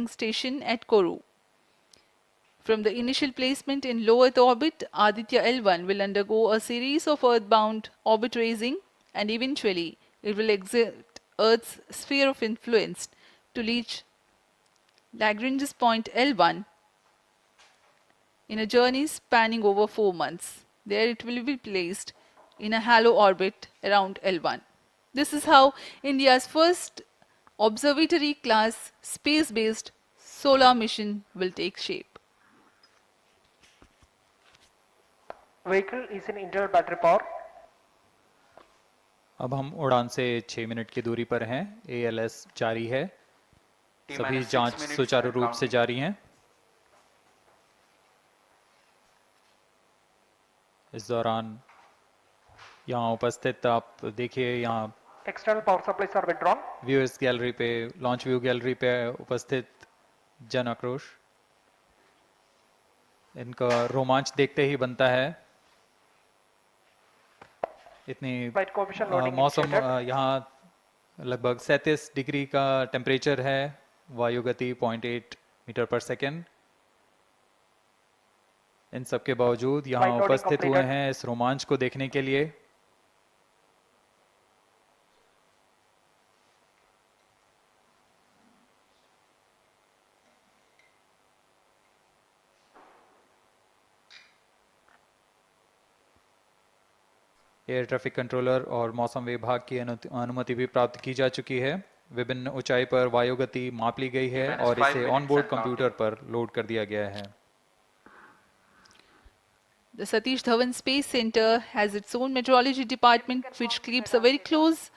stabilizing station at Kourou. From the initial placement in low Earth orbit, Aditya-L1 will undergo a series of earthbound orbit raising, and eventually it will exit Earth's sphere of influence to reach Lagrange's point L1 in a journey spanning over 4 months. There it will be placed in a halo orbit around L1. This is how India's first observatory class space-based solar mission will take shape. Vehicle is in internal battery power. अब हम उड़ान से 6 minute की दूरी पर हैं। ALS जारी है। सभी जांच सुचारू रूप से जारी हैं। इस दौरान यहाँ उपस्थित आप देखिए, यहाँ external power supplies are withdrawn. Viewers gallery पे, लॉन्च व्यू गैलरी पे उपस्थित जन आक्रोश, इनका रोमांच देखते ही बनता है। इतनी मौसम यहाँ लगभग 37 डिग्री का टेम्परेचर है, वायु गति 0.8 मीटर पर सेकेंड। इन सब के बावजूद यहाँ उपस्थित हुए हैं इस रोमांच को देखने के लिए। एयर ट्रैफिक कंट्रोलर और मौसम विभाग की अनुमति भी प्राप्त की जा चुकी है। विभिन्न ऊंचाई पर वायु गति माप ली गई है और इसे ऑनबोर्ड कंप्यूटर पर लोड कर दिया गया है। The Satish Dhawan Space Center has its own meteorology department which keeps a very close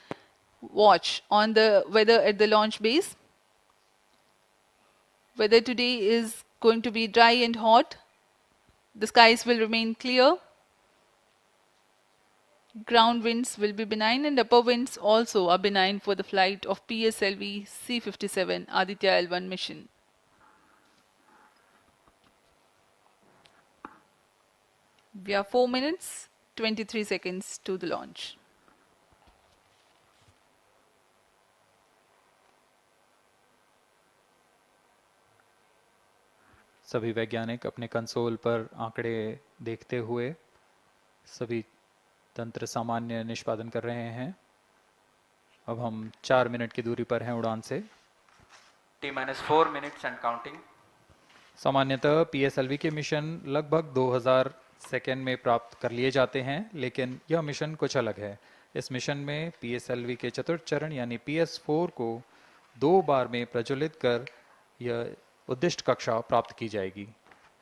watch on the weather at the launch base. Weather today is going to be dry and hot. The skies will remain clear. Ground winds will be benign and upper winds also are benign for the flight of PSLV-C57 Aditya-L1 mission. We are 4 minutes, 23 seconds to the launch. सभी वैज्ञानिक अपने console पर आंकड़े देखते हुए सभी तंत्र सामान्य निष्पादन कर रहे हैं। अब हम 4 मिनट की दूरी पर हैं उड़ान से। T-4 minutes and counting. सामान्यतः PSLV के मिशन लगभग 2000 सेकेंड में प्राप्त कर लिए जाते हैं, लेकिन यह मिशन कुछ अलग है। इस मिशन में PSLV के चतुर्थ चरण यानी PS4 को 2 बार में प्रज्वलित कर यह उद्दिष्ट कक्षा प्राप्त की जाएगी।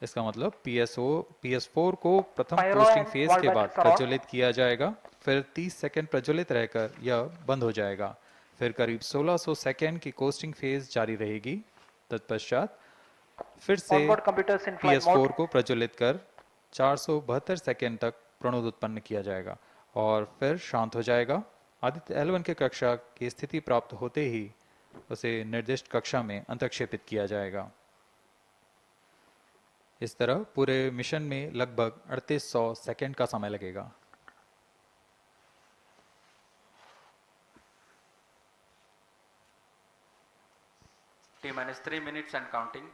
इसका मतलब PS4 को प्रथम कोस्टिंग फेज के बाद प्रज्वलित किया जाएगा, फिर 30 सेकेंड प्रज्वलित रहकर यह बंद हो जाएगा, फिर करीब 1600 सेकेंड की कोस्टिंग फेज जारी रहेगी। तत्पश्चात फिर से PS4 को प्रज्वलित कर 472 सेकेंड तक प्रणोद उत्पन्न किया जाएगा और फिर शांत हो जाएगा। आदित्य-L1 के कक्षा की स्थिति प्राप्त होते ही उसे निर्दिष्ट कक्षा में अंतक्षेपित किया जाएगा। इस तरह पूरे मिशन में लगभग 3800 सेकेंड का समय लगेगा। T-3 minutes and counting.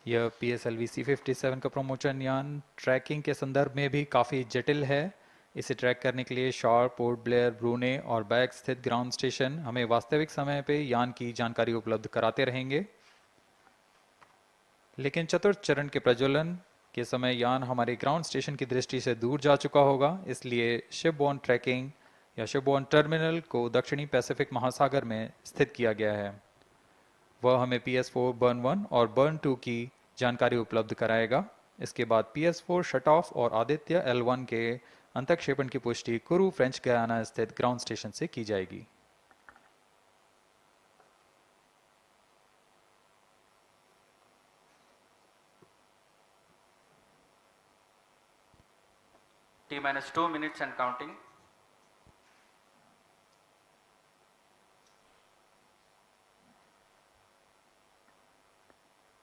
यह PSLV-C57 का प्रमोशन यान ट्रैकिंग के संदर्भ में भी काफ़ी जटिल है। इसे ट्रैक करने के लिए शार्प, पोर्ट ब्लेयर, ब्रूने और बैग स्थित ग्राउंड स्टेशन हमें वास्तविक समय पे यान की जानकारी उपलब्ध कराते रहेंगे। लेकिन चतुर्थ चरण के प्रज्वलन के समय यान हमारे ग्राउंड स्टेशन की दृष्टि से दूर जा चुका होगा, इसलिए शिपबोर्न ट्रैकिंग या शिपबोर्न टर्मिनल को दक्षिणी पैसिफिक महासागर में स्थित किया गया है। वह हमें PS4 बर्न 1 और बर्न 2 की जानकारी उपलब्ध कराएगा। इसके बाद PS4 शट ऑफ और Aditya-L1 के अंतक्षेपण की पुष्टि कुरू फ्रेंच गयाना स्थित ग्राउंड स्टेशन से की जाएगी। T-2 minutes and counting.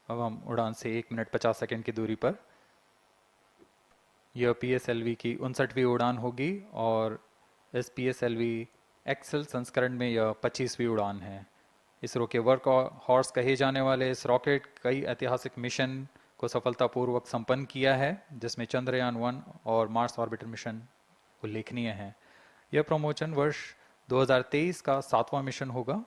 अब हम उड़ान से 1 मिनट 50 सेकंड की दूरी पर। यह PSLV की 59वीं उड़ान होगी और इस PSLV एक्सेल संस्करण में यह 25वीं उड़ान है। इसरो के वर्क हॉर्स कहे जाने वाले इस रॉकेट कई ऐतिहासिक मिशन को सफलतापूर्वक संपन्न किया है, जिसमें चंद्रयान 1 और मार्स ऑर्बिटर मिशन उल्लेखनीय हैं। यह प्रमोशन वर्ष 2023 का 7वां मिशन होगा।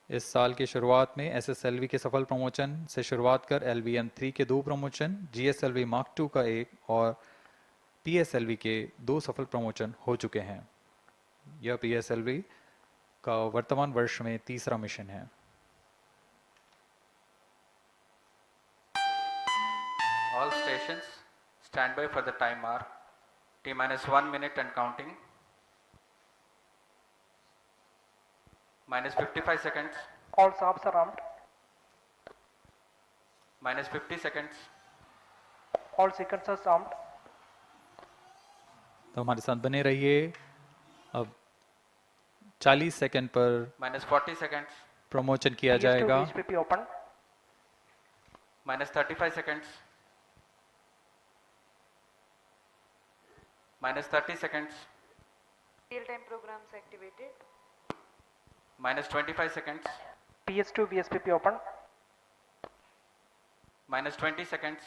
इस साल की शुरुआत में SSLV के सफल प्रमोशन से शुरुआत कर LVM-3 के 2 प्रमोशन, GSLV Mark II का 1 और PSLV के 2 सफल प्रमोशन हो चुके हैं। यह PSLV का वर्तमान वर्ष में तीसरा मिशन है। All stations stand by for the time mark. T-1 minute and counting. -55 seconds. All shafts are armed. -50 seconds. All sequencers armed. तो हमारे साथ बने रहिए। अब 40 सेकंड पर -40 seconds. प्रमोशन किया PS2 जाएगा। VSPP open. -35 seconds. -30 seconds. Real-time programs activated. -25 seconds. PS2 VSPP open. -20 seconds.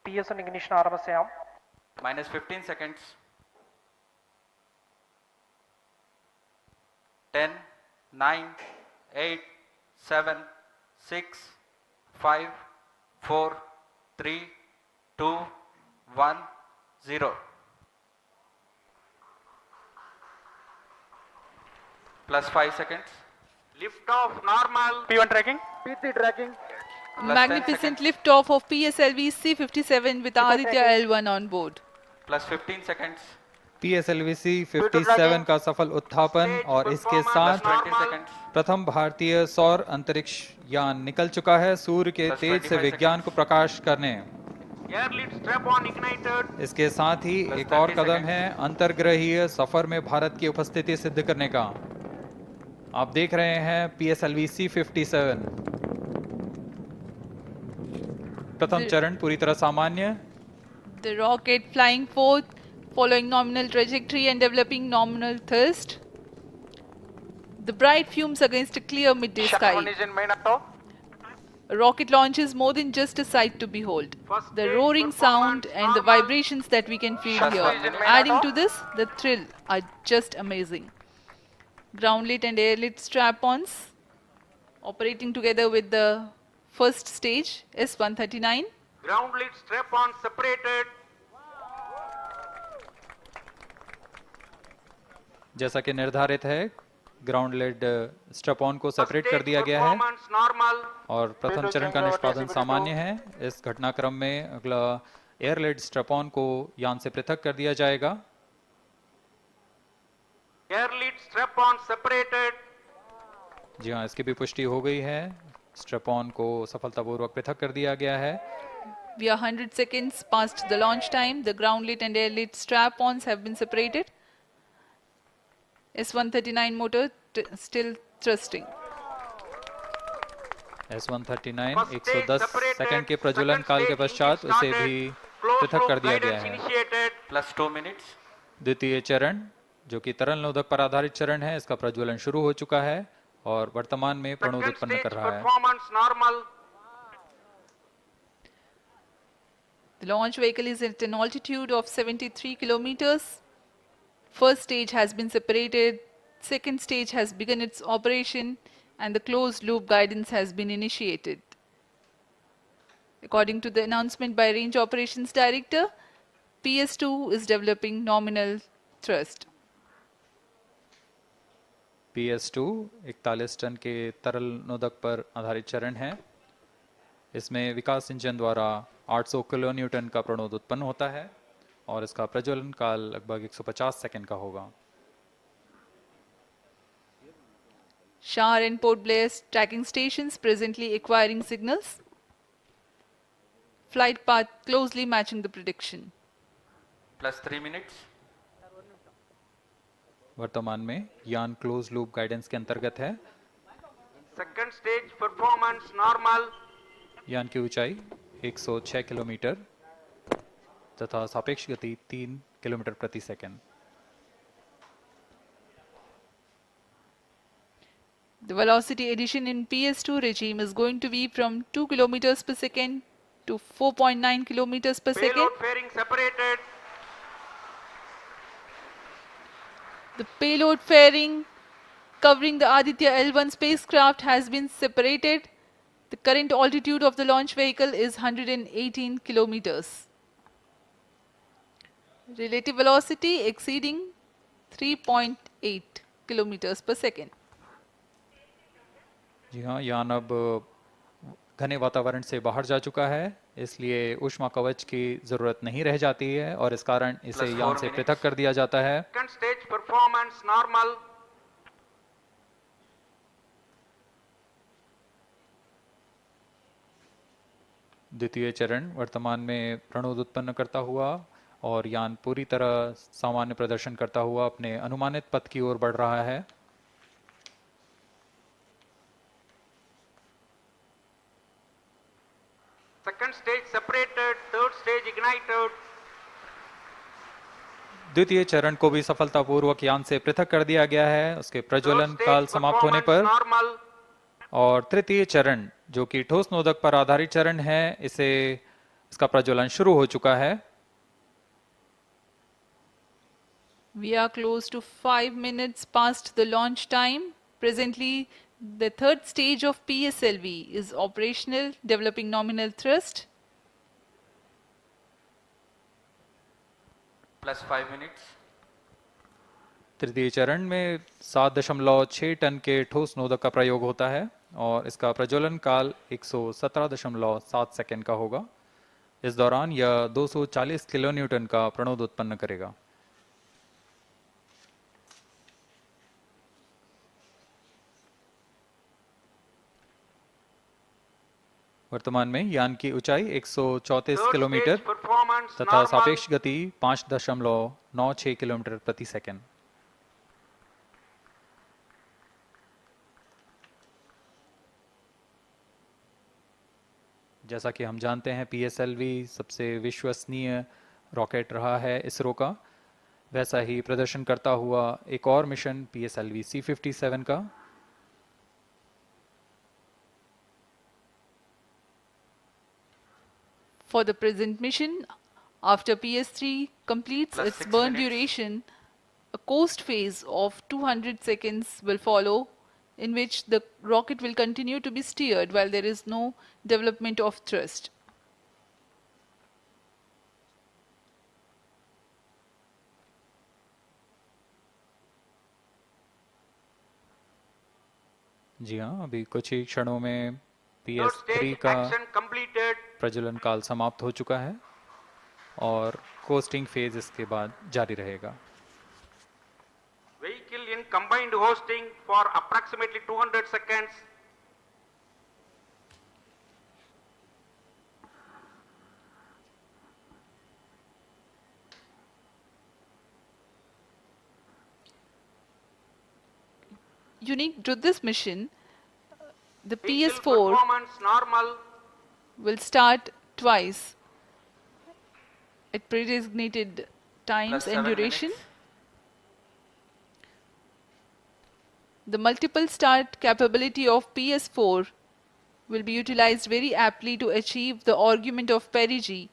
PS on ignition RMS arm. -15 seconds. 10, 9, 8, 7, 6, 5, 4, 3, 2, 1, 0. +5 seconds. Lift off normal. P1 tracking. PT tracking. Magnificent liftoff of PSLV-C57 with Aditya-L1 on board. +15 seconds. PSLV-C57 का सफल उत्थापन और इसके साथ +20 seconds. प्रथम भारतीय सौर अंतरिक्ष यान निकल चुका है सूर्य के Plus तेज से 25 विज्ञान को प्रकाश करने। Air lead strap on ignited. इसके साथ ही Plus एक और 30 कदम seconds. है अंतर्ग्रहीय सफर में भारत की उपस्थिति सिद्ध करने का। आप देख रहे हैं PSLV-C57 प्रथम चरण पूरी तरह सामान्य। The rocket flying forth, following nominal trajectory and developing nominal thrust. The bright fumes against a clear midday Shut sky. on engine main auto. A rocket launch is more than just a sight to behold. First The stage roaring sound performance and the normal. vibrations that we can feel Shut here, engine main adding auto. to this, the thrill are just amazing. Ground-lit and air-lit strap-ons operating together with the first stage, S139. Ground lead strap on separated. जैसा कि निर्धारित है ground lead strap on को First separate कर stage दिया गया है performance normal. और प्रथम चरण का निष्पादन सामान्य है। इस घटनाक्रम में अगला एयर लेड स्ट्रैप ऑन को यान से पृथक कर दिया जाएगा। Air lead strap on separated. जी हाँ, इसकी भी पुष्टि हो गई है। स्ट्रैप ऑन को सफलतापूर्वक पृथक कर दिया गया है। We are 100 seconds past the launch time. The ground-lit and air-lit strap-ons have been separated. S139 motor still thrusting. S139 First stage 110 separated. Second के प्रज्वलन Second काल के stage पश्चात engine उसे started. भी Closed पृथक कर loop दिया गया guidance है। initiated. +2 minutes. द्वितीय चरण जो कि तरल नोदक पर आधारित चरण है, इसका प्रज्वलन शुरू हो चुका है और वर्तमान में प्रणोद Second उत्पन्न stage कर रहा है। performance normal. The launch vehicle is at an altitude of 73 kilometers. First stage has been separated. Second stage has begun its operation and the closed loop guidance has been initiated. According to the announcement by Range Operations Director, PS2 is developing nominal thrust. PS2 41 ton के तरल नोदक पर आधारित चरण है। इसमें विकास engine द्वारा 800 kilo Newton का प्रणोद उत्पन्न होता है और इसका प्रज्वलन काल लगभग 150 सेकंड का होगा। Shar and Port Blair tracking stations presently acquiring signals. Flight path closely matching the prediction. +3 minutes. वर्तमान में यान क्लोज लूप गाइडेंस के अंतर्गत है। Second stage performance normal. यान की ऊंचाई 106 किलोमीटर। तथा सापेक्ष गति 3 किलोमीटर प्रति second. The velocity addition in PS2 regime is going to be from 2 kilometers per second to 4.9 kilometers per second. Payload fairing separated. The payload fairing covering the Aditya-L1 spacecraft has been separated. The current altitude of the launch vehicle is 118 kilometers. Relative velocity exceeding 3.8 kilometers per second. जी हाँ, यान अब घने वातावरण से बाहर जा चुका है, इसलिए ऊष्मा कवच की जरूरत नहीं रह जाती है और इस कारण इसे Plus यान 4 से minutes. पृथक कर दिया जाता है। Second stage performance normal. द्वितीय चरण वर्तमान में प्रणोद उत्पन्न करता हुआ और यान पूरी तरह सामान्य प्रदर्शन करता हुआ अपने अनुमानित पथ की ओर बढ़ रहा है। Second stage separated. Third stage ignited. द्वितीय चरण को भी सफलतापूर्वक यान से पृथक कर दिया गया है उसके प्रज्वलन Third काल stage समाप्त होने performance पर। normal. और तृतीय चरण जो कि ठोस नोदक पर आधारित चरण है, इसका प्रज्वलन शुरू हो चुका है। We are close to 5 minutes past the launch time. Presently, the third stage of PSLV is operational, developing nominal thrust. Plus 5 minutes. तृतीय चरण में 7.6 टन के ठोस नोदक का प्रयोग होता है और इसका प्रज्वलन काल 117.7 सेकंड का होगा। इस दौरान यह 240 किलोन्यूटन का प्रणोद उत्पन्न करेगा। वर्तमान में यान की ऊंचाई 134 Third किलोमीटर stage performance तथा normal. सापेक्ष गति 5.96 किलोमीटर प्रति सेकंड। जैसा कि हम जानते हैं, PSLV सबसे विश्वसनीय रॉकेट रहा है इसरो का, वैसा ही प्रदर्शन करता हुआ एक और मिशन PSLV-C57 का। For the present mission, after PS3 completes Plus its 6 burn minutes. duration, a coast phase of 200 seconds will follow, in which the rocket will continue to be steered while there is no development of thrust. जी हाँ, अभी कुछ ही क्षणों में Third PS3 stage का action completed. प्रज्वलन काल समाप्त हो चुका है और कोस्टिंग फेज इसके बाद जारी रहेगा। Vehicle in combined hosting for approximately 200 seconds. Unique to this mission, the Vehicle PS4 performance normal. will start twice at predesignated times Plus and 7 duration. minutes. The multiple start capability of PS4 will be utilized very aptly to achieve the argument of perigee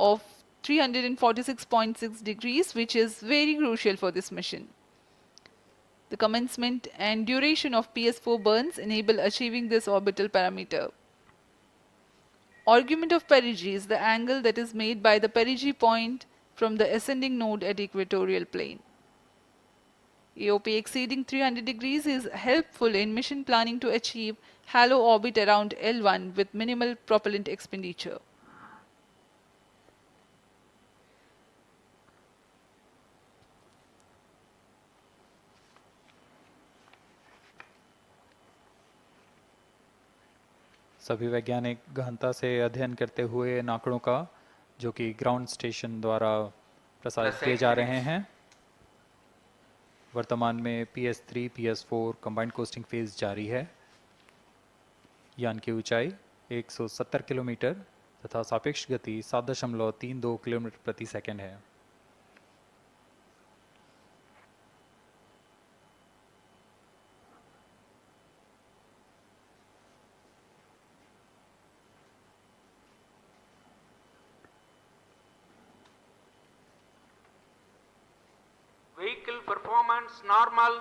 of 346.6 degrees, which is very crucial for this mission. The commencement and duration of PS4 burns enable achieving this orbital parameter. Argument of perigee is the angle that is made by the perigee point from the ascending node at equatorial plane. AOP exceeding 300 degrees is helpful in mission planning to achieve halo orbit around L1 with minimal propellant expenditure. सभी वैज्ञानिक गहनता से अध्ययन करते हुए इन आंकड़ों का, जो कि ग्राउंड स्टेशन द्वारा प्रसारित किए जा रहे हैं। वर्तमान में PS3, PS4 combined costing phase जारी है। यान की ऊंचाई 170 किलोमीटर तथा सापेक्ष गति 7.32 किलोमीटर प्रति सेकंड है। Vehicle performance normal.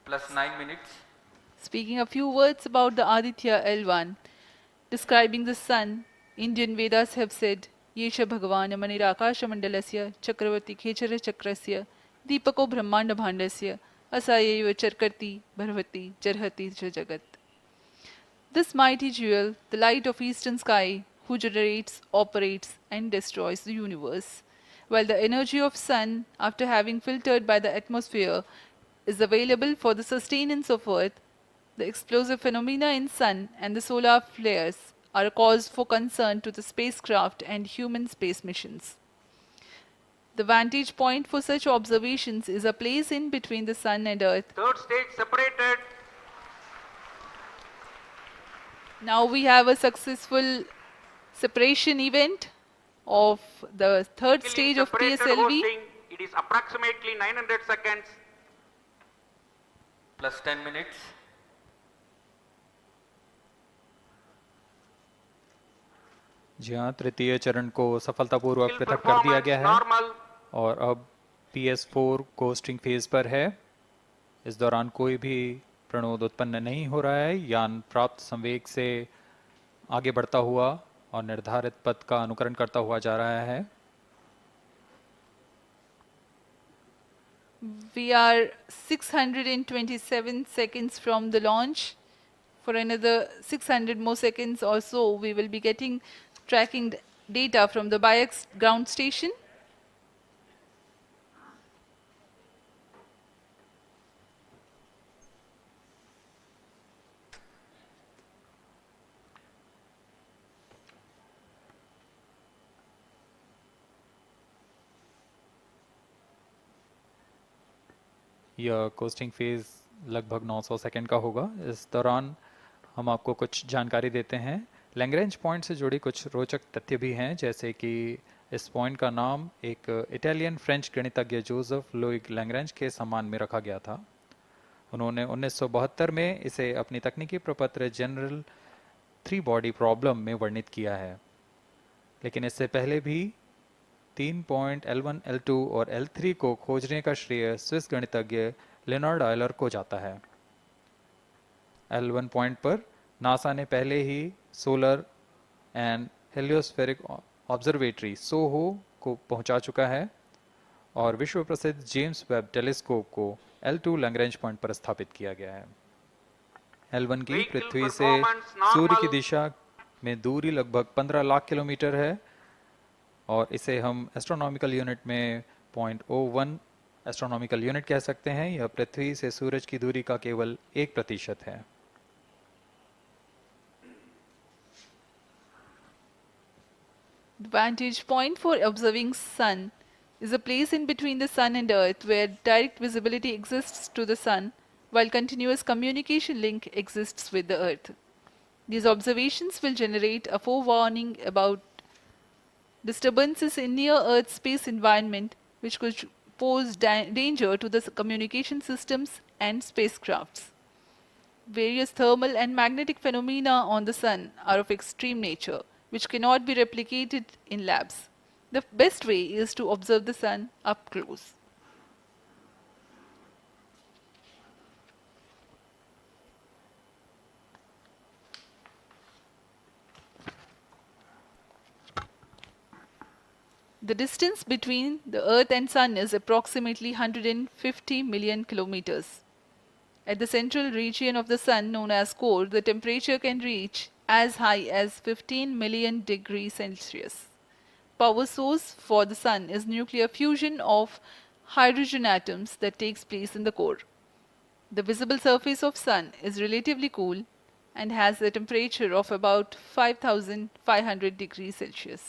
Plus 9 minutes. Speaking a few words about the Aditya-L1, describing the sun, Indian Vedas have said, Yesha Bhagavan Manirakaša Mandalasya Chakravarti Khechara Chakrasya Deepako Brahmanda Bhandasya Asayeva Charkarti Bharvati Jarhati Jagat. This mighty jewel, the light of eastern sky, who generates, operates and destroys the universe, while the energy of sun, after having filtered by the atmosphere, is available for the sustenance of earth, the explosive phenomena in sun and the solar flares are a cause for concern to the spacecraft and human space missions. The vantage point for such observations is a place in between the sun and earth. Third stage separated. Now we have a successful separation event of the third Vehicle is stage of separated PSLV. hosting. It is approximately 900 seconds. Plus 10 minutes. जी हाँ, तृतीय चरण को सफलतापूर्वक Vehicle पृथक कर दिया performance गया है normal. और अब PS4 कोस्टिंग फेज पर है। इस दौरान कोई भी प्रणोद उत्पन्न नहीं हो रहा है। यान प्राप्त संवेग से आगे बढ़ता हुआ और निर्धारित पथ का अनुकरण करता हुआ जा रहा है। We are 627 seconds from the launch. For another 600 more seconds or so, we will be getting tracking data from the BIAX ground station. यह कोस्टिंग फेज लगभग 900 सेकंड का होगा। इस दौरान हम आपको कुछ जानकारी देते हैं। लैग्रेंज पॉइंट से जुड़ी कुछ रोचक तथ्य भी हैं, जैसे कि इस पॉइंट का नाम एक इटालियन फ्रेंच गणितज्ञ जोसेफ लुइग लैग्रेंज के सम्मान में रखा गया था। उन्होंने 1972 में इसे अपनी तकनीकी प्रपत्र जनरल 3 बॉडी प्रॉब्लम में वर्णित किया है, लेकिन इससे पहले भी 3 पॉइंट L1, L2 और L3 को खोजने का श्रेय स्विस गणितज्ञ लेनार्ड आयलर को जाता है। L1 पॉइंट पर नासा ने पहले ही सोलर एंड हेलियोस्फेरिक ऑब्जर्वेटरी सोहो को पहुंचा चुका है और विश्व प्रसिद्ध जेम्स वेब टेलीस्कोप को L2 लैग्रेंज पॉइंट पर स्थापित किया गया है। L1 की Vehicle पृथ्वी से performance normal. सूर्य की दिशा में दूरी लगभग 15 लाख किलोमीटर है और इसे हम एस्ट्रोनॉमिकल यूनिट में 0.01 एस्ट्रोनॉमिकल यूनिट कह सकते हैं। यह पृथ्वी से सूरज की दूरी का केवल 1% है। The vantage point for observing sun is a place in between the sun and earth where direct visibility exists to the sun while continuous communication link exists with the earth. These observations will generate a forewarning about disturbances in near earth space environment which could pose danger to the communication systems and spacecrafts. Various thermal and magnetic phenomena on the sun are of extreme nature, which cannot be replicated in labs. The best way is to observe the sun up close. The distance between the Earth and Sun is approximately 150 million kilometers. At the central region of the Sun, known as core, the temperature can reach as high as 15 million degrees Celsius. power source for the Sun is nuclear fusion of hydrogen atoms that takes place in the core. The visible surface of Sun is relatively cool and has a temperature of about 5500 degrees Celsius.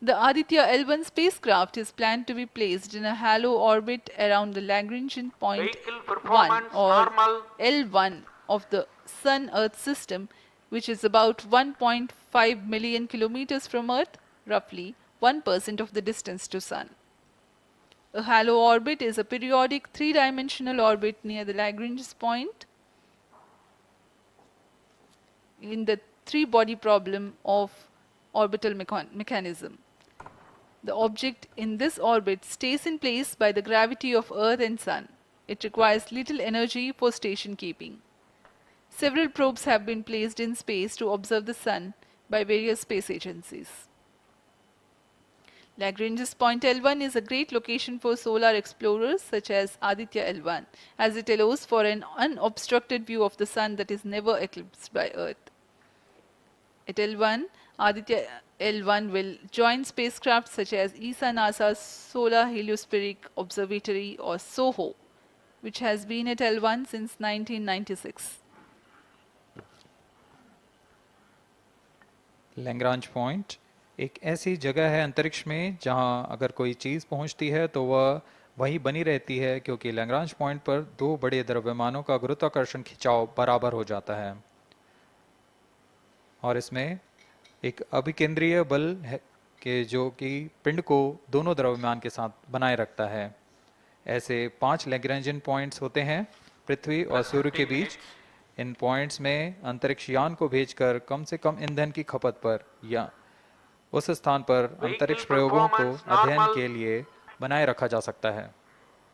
The Aditya-L1 spacecraft is planned to be placed in a halo orbit around the Lagrangian point Vehicle 1 performance or normal. L1 of the Sun-Earth system, which is about 1.5 million kilometers from Earth, roughly 1% of the distance to Sun. A halo orbit is a periodic three-dimensional orbit near the Lagrange point in the three-body problem of orbital mechanism. The object in this orbit stays in place by the gravity of Earth and Sun. It requires little energy for station keeping. Several probes have been placed in space to observe the Sun by various space agencies. Lagrange's point L1 is a great location for solar explorers such as Aditya-L1, as it allows for an unobstructed view of the Sun that is never eclipsed by Earth. At L1, Aditya-L1 will join spacecraft such as ESA-NASA's Solar Heliospheric Observatory or SOHO, which has been at L1 since 1996. Lagrange point एक ऐसी जगह है अंतरिक्ष में जहां अगर कोई चीज़ पहुंचती है तो वह वहीं बनी रहती है, क्योंकि लैग्रांज पॉइंट पर दो बड़े द्रव्यमानों का गुरुत्वाकर्षण खिंचाव बराबर हो जाता है और इसमें एक अभिकेंद्रीय बल है कि जो कि पिंड को दोनों द्रव्यमान के साथ बनाए रखता है। ऐसे 5 लैग्रेंजियन पॉइंट्स होते हैं पृथ्वी और सूर्य के बीच। इन पॉइंट्स में अंतरिक्ष यान को भेजकर कम से कम ईंधन की खपत पर या उस स्थान पर अंतरिक्ष प्रयोगों को अध्ययन के लिए बनाए रखा जा सकता है।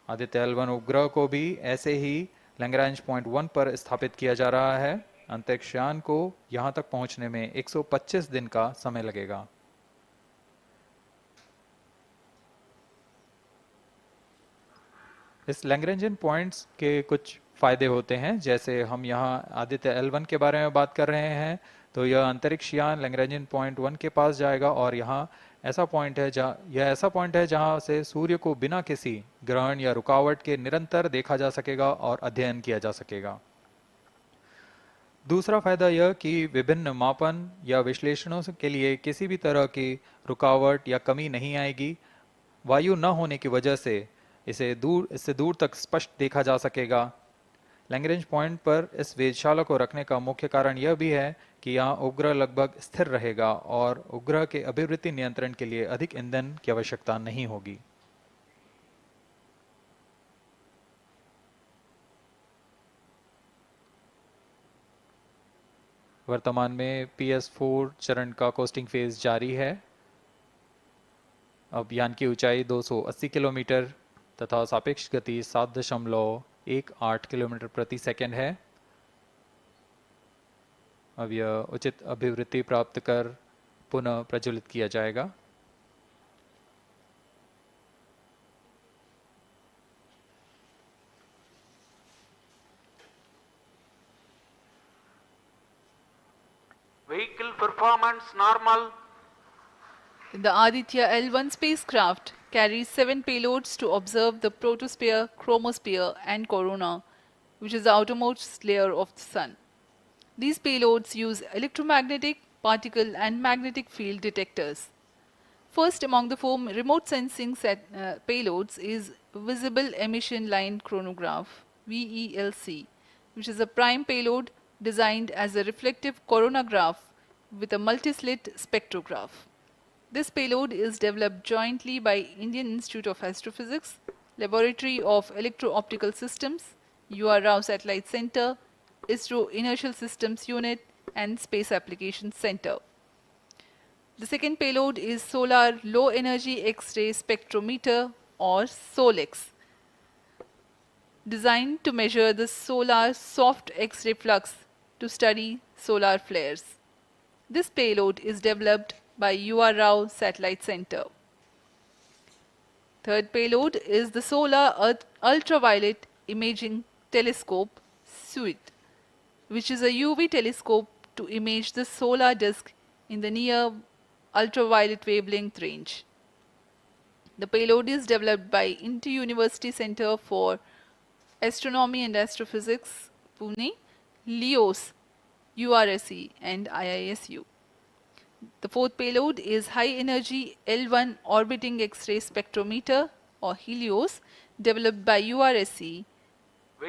आदित्य-L1 उपग्रह को भी ऐसे ही लैग्रांज पॉइंट 1 पर स्थापित किया जा रहा है। अंतरिक्ष यान को यहां तक पहुंचने में 125 दिन का समय लगेगा। इस लैग्रेंजियन पॉइंट्स के कुछ फायदे होते हैं, जैसे हम यहाँ आदित्य-L1 के बारे में बात कर रहे हैं तो यह अंतरिक्ष यान लैग्रेंजियन पॉइंट 1 के पास जाएगा और यहाँ ऐसा पॉइंट है जहाँ से सूर्य को बिना किसी ग्रहण या रुकावट के निरंतर देखा जा सकेगा और अध्ययन किया जा सकेगा। दूसरा फायदा यह कि विभिन्न मापन या विश्लेषणों के लिए किसी भी तरह की रुकावट या कमी नहीं आएगी। वायु न होने की वजह से इससे दूर तक स्पष्ट देखा जा सकेगा। लैग्रेंज पॉइंट पर इस वेधशाला को रखने का मुख्य कारण यह भी है कि यहाँ उपग्रह लगभग स्थिर रहेगा और उपग्रह के अभिवृत्ति नियंत्रण के लिए अधिक ईंधन की आवश्यकता नहीं होगी। वर्तमान में PS4 चरण का कोस्टिंग फेज जारी है। अब यान की ऊंचाई 280 किलोमीटर तथा सापेक्ष गति 7.18 किलोमीटर प्रति सेकंड है। अब यह उचित अभिवृत्ति प्राप्त कर पुनः प्रज्वलित किया जाएगा। Vehicle performance normal. The Aditya-L1 spacecraft carries 7 payloads to observe the protosphere, chromosphere and corona, which is the outermost layer of the Sun. These payloads use electromagnetic, particle and magnetic field detectors. First among the 4 remote sensing payloads is Visible Emission Line Chronograph, VELC, which is a prime payload designed as a reflective coronagraph with a multi-slit spectrograph. This payload is developed jointly by Indian Institute of Astrophysics, Laboratory of Electro-Optical Systems, UR Rao Satellite Center, ISRO Inertial Systems Unit and Space Applications Center. The second payload is Solar Low Energy X-ray Spectrometer or SOLEX, designed to measure the solar soft X-ray flux to study solar flares. This payload is developed by UR Rao Satellite Center. Third payload is the Solar Earth Ultraviolet Imaging Telescope SUIT, which is a UV telescope to image the solar disk in the near ultraviolet wavelength range. The payload is developed by Inter-University Center for Astronomy and Astrophysics, Pune, LEOS, URSE and IISU. The fourth payload is High Energy L1 Orbiting X-ray Spectrometer or HELIOS, developed by URSE,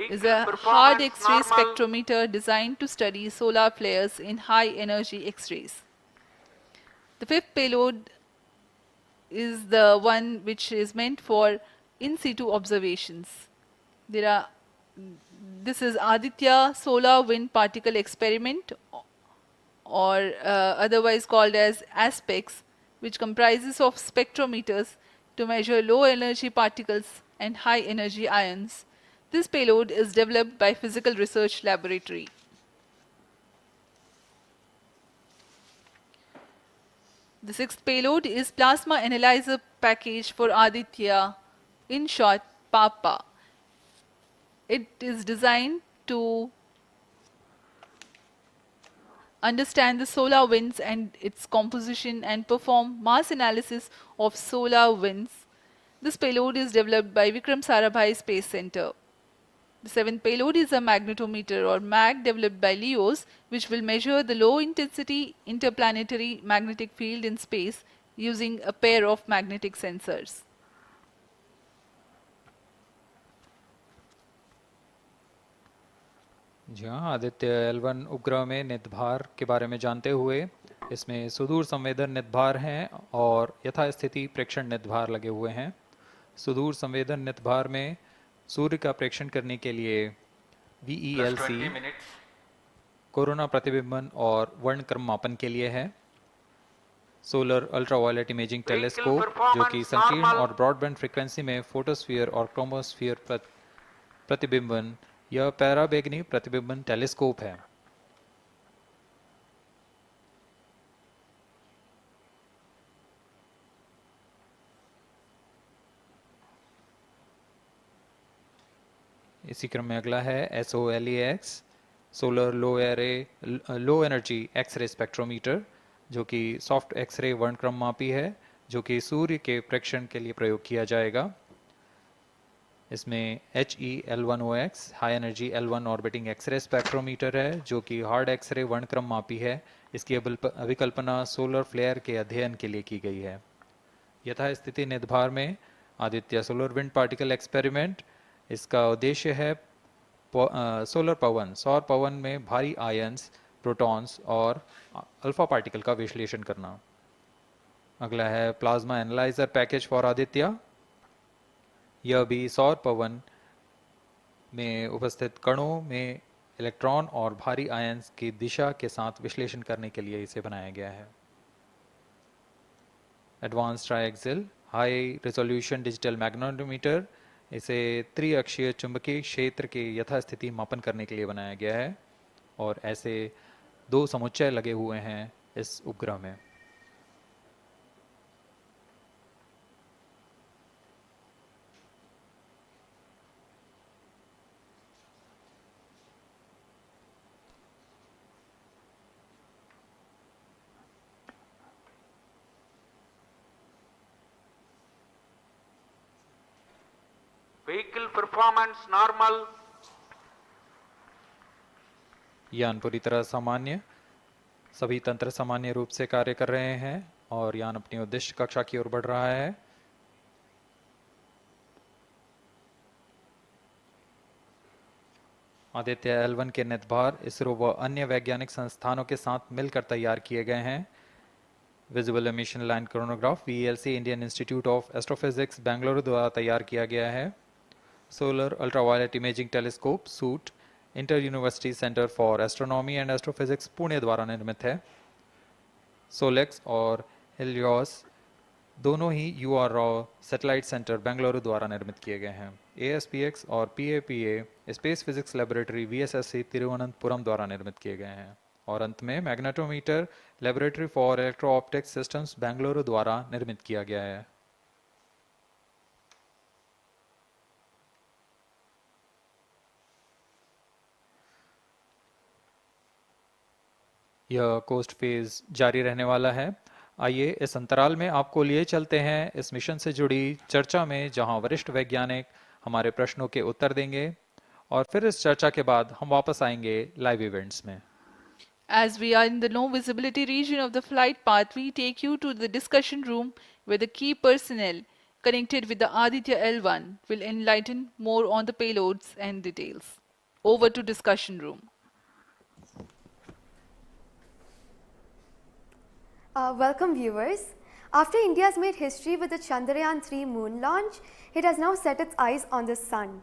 is Vehicle a hard performance X-ray normal. spectrometer designed to study solar flares in high energy X-rays. The fifth payload is the one which is meant for in situ observations. This is Aditya Solar Wind Particle Experiment, or otherwise called as ASPECS, which comprises of spectrometers to measure low energy particles and high energy ions. This payload is developed by Physical Research Laboratory. The sixth payload is Plasma Analyzer Package for Aditya, in short PAPA. It is designed to understand the solar winds and its composition and perform mass analysis of solar winds. This payload is developed by Vikram Sarabhai Space Center. The seventh payload is a magnetometer or MAG developed by LEOS, which will measure the low intensity interplanetary magnetic field in space using a pair of magnetic sensors. जी हाँ, Aditya L1 उपग्रह में निदभार के बारे में जानते हुए इसमें सुदूर संवेदन निदभार हैं और यथास्थिति प्रेक्षण निदभार लगे हुए हैं। सुदूर संवेदन निदभार में सूर्य का प्रेक्षण करने के लिए Plus VELC 20 minutes. कोरोना प्रतिबिंबन और वर्णक्रम मापन के लिए है। सोलर अल्ट्रावायलेट इमेजिंग टेलीस्कोप जो कि संकीर्ण और ब्रॉडबैंड फ्रीक्वेंसी में फोटोस्फीयर और क्रोमोस्फीयर प्रतिबिंबन यह पैराबैंगनी प्रतिबिंबन टेलीस्कोप है। इसी क्रम में अगला है SOLEX solar low energy x-ray spectrometer जो कि सॉफ्ट एक्सरे वर्णक्रम मापी है जो कि सूर्य के प्रेक्षण के लिए प्रयोग किया जाएगा। इसमें HEL1OX high energy L1 orbiting x-ray spectrometer है जो कि हार्ड एक्सरे वर्णक्रम मापी है। इसकी अभिकल्पना सोलर फ्लेयर के अध्ययन के लिए की गई है। यथास्थिति निदभार में Aditya solar wind particle experiment, इसका उद्देश्य है सोलर पवन सौर पवन में भारी आयंस, प्रोटॉन्स और अल्फा पार्टिकल का विश्लेषण करना। अगला है plasma analyser package for Aditya. यह भी सौर पवन में उपस्थित कणों में इलेक्ट्रॉन और भारी आयंस की दिशा के साथ विश्लेषण करने के लिए इसे बनाया गया है। Advance triaxial high resolution digital magnetometer, इसे त्रिअक्षीय चुंबकीय क्षेत्र के यथास्थिति मापन करने के लिए बनाया गया है और ऐसे 2 समुच्चय लगे हुए हैं इस उपग्रह में। Vehicle performance normal. यान पूरी तरह सामान्य, सभी तंत्र सामान्य रूप से कार्य कर रहे हैं और यान अपनी उद्दिष्ट कक्षा की ओर बढ़ रहा है। आदित्य L1 के निदभार इसरो व अन्य वैज्ञानिक संस्थानों के साथ मिलकर तैयार किए गए हैं। Visible emission line coronagraph VELC Indian institute of astrophysics Bengaluru द्वारा तैयार किया गया है। Solar ultraviolet imaging telescope suit inter university centre for astronomy and astrophysics Pune द्वारा निर्मित है। सोलेक्स और हेलियोस दोनों ही UR सैटेलाइट सेंटर बेंगलुरु द्वारा निर्मित किए गए हैं। ASPX और PAPA space physics laboratory VSSC Thiruvananthapuram द्वारा निर्मित किए गए हैं। और अंत में magnetometer laboratory for electro optics systems Bengaluru द्वारा निर्मित किया गया है। यह कोस्ट फेज जारी रहने वाला है। आइए इस अंतराल में आपको लिए चलते हैं इस मिशन से जुड़ी चर्चा में, जहां वरिष्ठ वैज्ञानिक हमारे प्रश्नों के उत्तर देंगे और फिर इस चर्चा के बाद हम वापस आएंगे लाइव इवेंट्स में। As we are in the low visibility region of the flight path, we take you to the discussion room where the key personnel connected with the Aditya-L1 will enlighten more on the payloads and details. Over to discussion room. Welcome viewers. After India has made history with the Chandrayaan-3 moon launch, it has now set its eyes on the sun.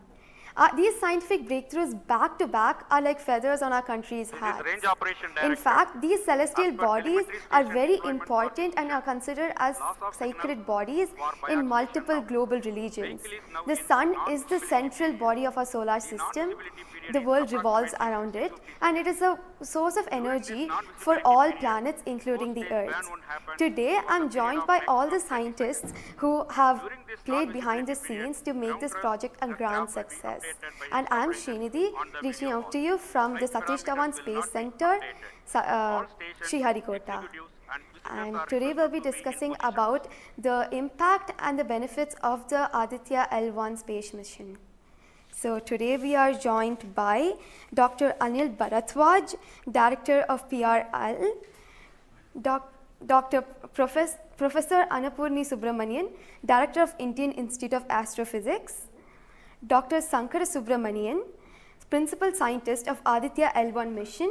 These scientific breakthroughs back to back are like feathers on our country's hat. Range operation In director. fact, these celestial As per bodies telemetry are station very deployment important for and are considered as loss of sacred signal bodies for in biaxial multiple shutdown. global religions. Vehicle is now The in sun is the non-visibility central period. body of our solar The system. non-visibility period The is world revolves approximately around it, 6 to 6 and it is a source of During this energy non-visibility for all period, planets, including the post-phase Earth. ban won't happen Today, over I'm the joined period by of all the maximum 20 scientists seconds. who have During this played behind the non-visibility period, scenes to make ground this truth project a and grand staff will be success. updated by And its I'm operator Srinidhi, on the reaching video out to hall. you from the Flight Satish parameters Dhawan will Space not be Center, updated. All stations, Sriharikota. executives and visitors And are today we'll requested be to be in discussing position. about the impact and the benefits of the Aditya-L1 space mission. So today we are joined by Dr. Anil Bharadwaj, Director of PRL, Professor Annapurni Subramanian, Director of Indian Institute of Astrophysics, Dr. Sankara Subramanian, Principal Scientist of Aditya-L1 mission,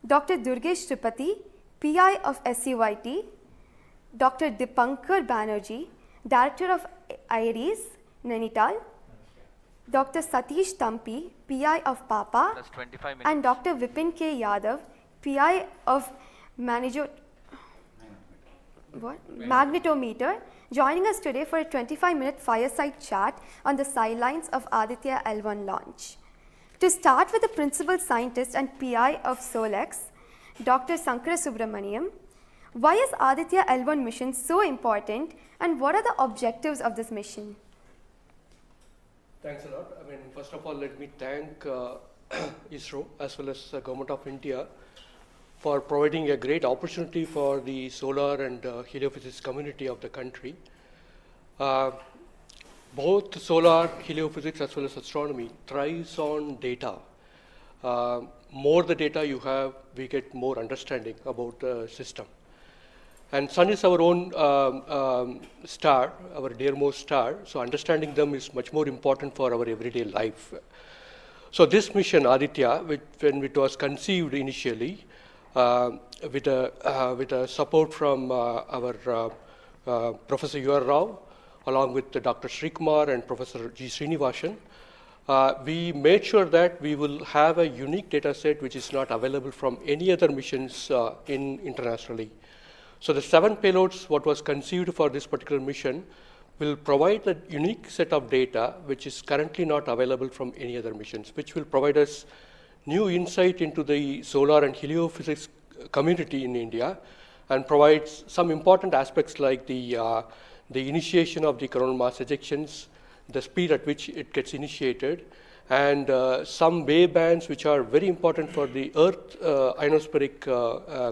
Dr. Durgesh Tripati, PI of SUIT, Dr. Dipankar Banerjee, Director of IRIS, Nainital, Dr. Satish Tampi, PI of PAPA, Plus 25 minutes. and Dr. Vipin K. Yadav, PI of Magnetometer, joining us today for a 25-minute fireside chat on the sidelines of Aditya-L1 launch. To start with the Principal Scientist and PI of SOLEX, Dr. Sankara Subramaniam, why is Aditya-L1 mission so important and what are the objectives of this mission? Thanks a lot. I mean, first of all, let me thank ISRO as well as the Government of India for providing a great opportunity for the solar and heliophysics community of the country. Both solar, heliophysics as well as astronomy thrives on data. More the data you have, we get more understanding about the system. And sun is our own star, our dearmost star, so understanding them is much more important for our everyday life. So this mission, Aditya, when it was conceived initially, with a support from our Professor U.R. Rao, along with Dr. Srikumar and Professor G. Srinivasan, we made sure that we will have a unique data set which is not available from any other missions internationally. So the 7 payloads, what was conceived for this particular mission, will provide a unique set of data which is currently not available from any other missions, which will provide us new insight into the solar and heliophysics community in India and provides some important aspects like the initiation of the coronal mass ejections, the speed at which it gets initiated, and some wavebands which are very important for the Earth ionospheric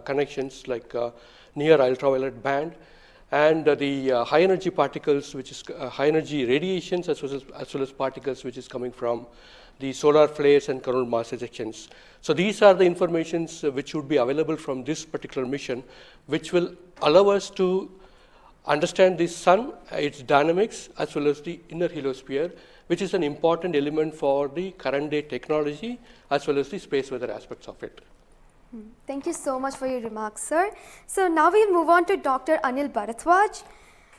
connections like near ultraviolet band, and the high energy particles, which is high energy radiations as well as particles which is coming from the solar flares and coronal mass ejections. So these are the informations which would be available from this particular mission, which will allow us to understand the sun, its dynamics, as well as the inner heliosphere, which is an important element for the current day technology, as well as the space weather aspects of it. Thank you so much for your remarks, sir. So now we'll move on to Dr. Anil Bharadwaj.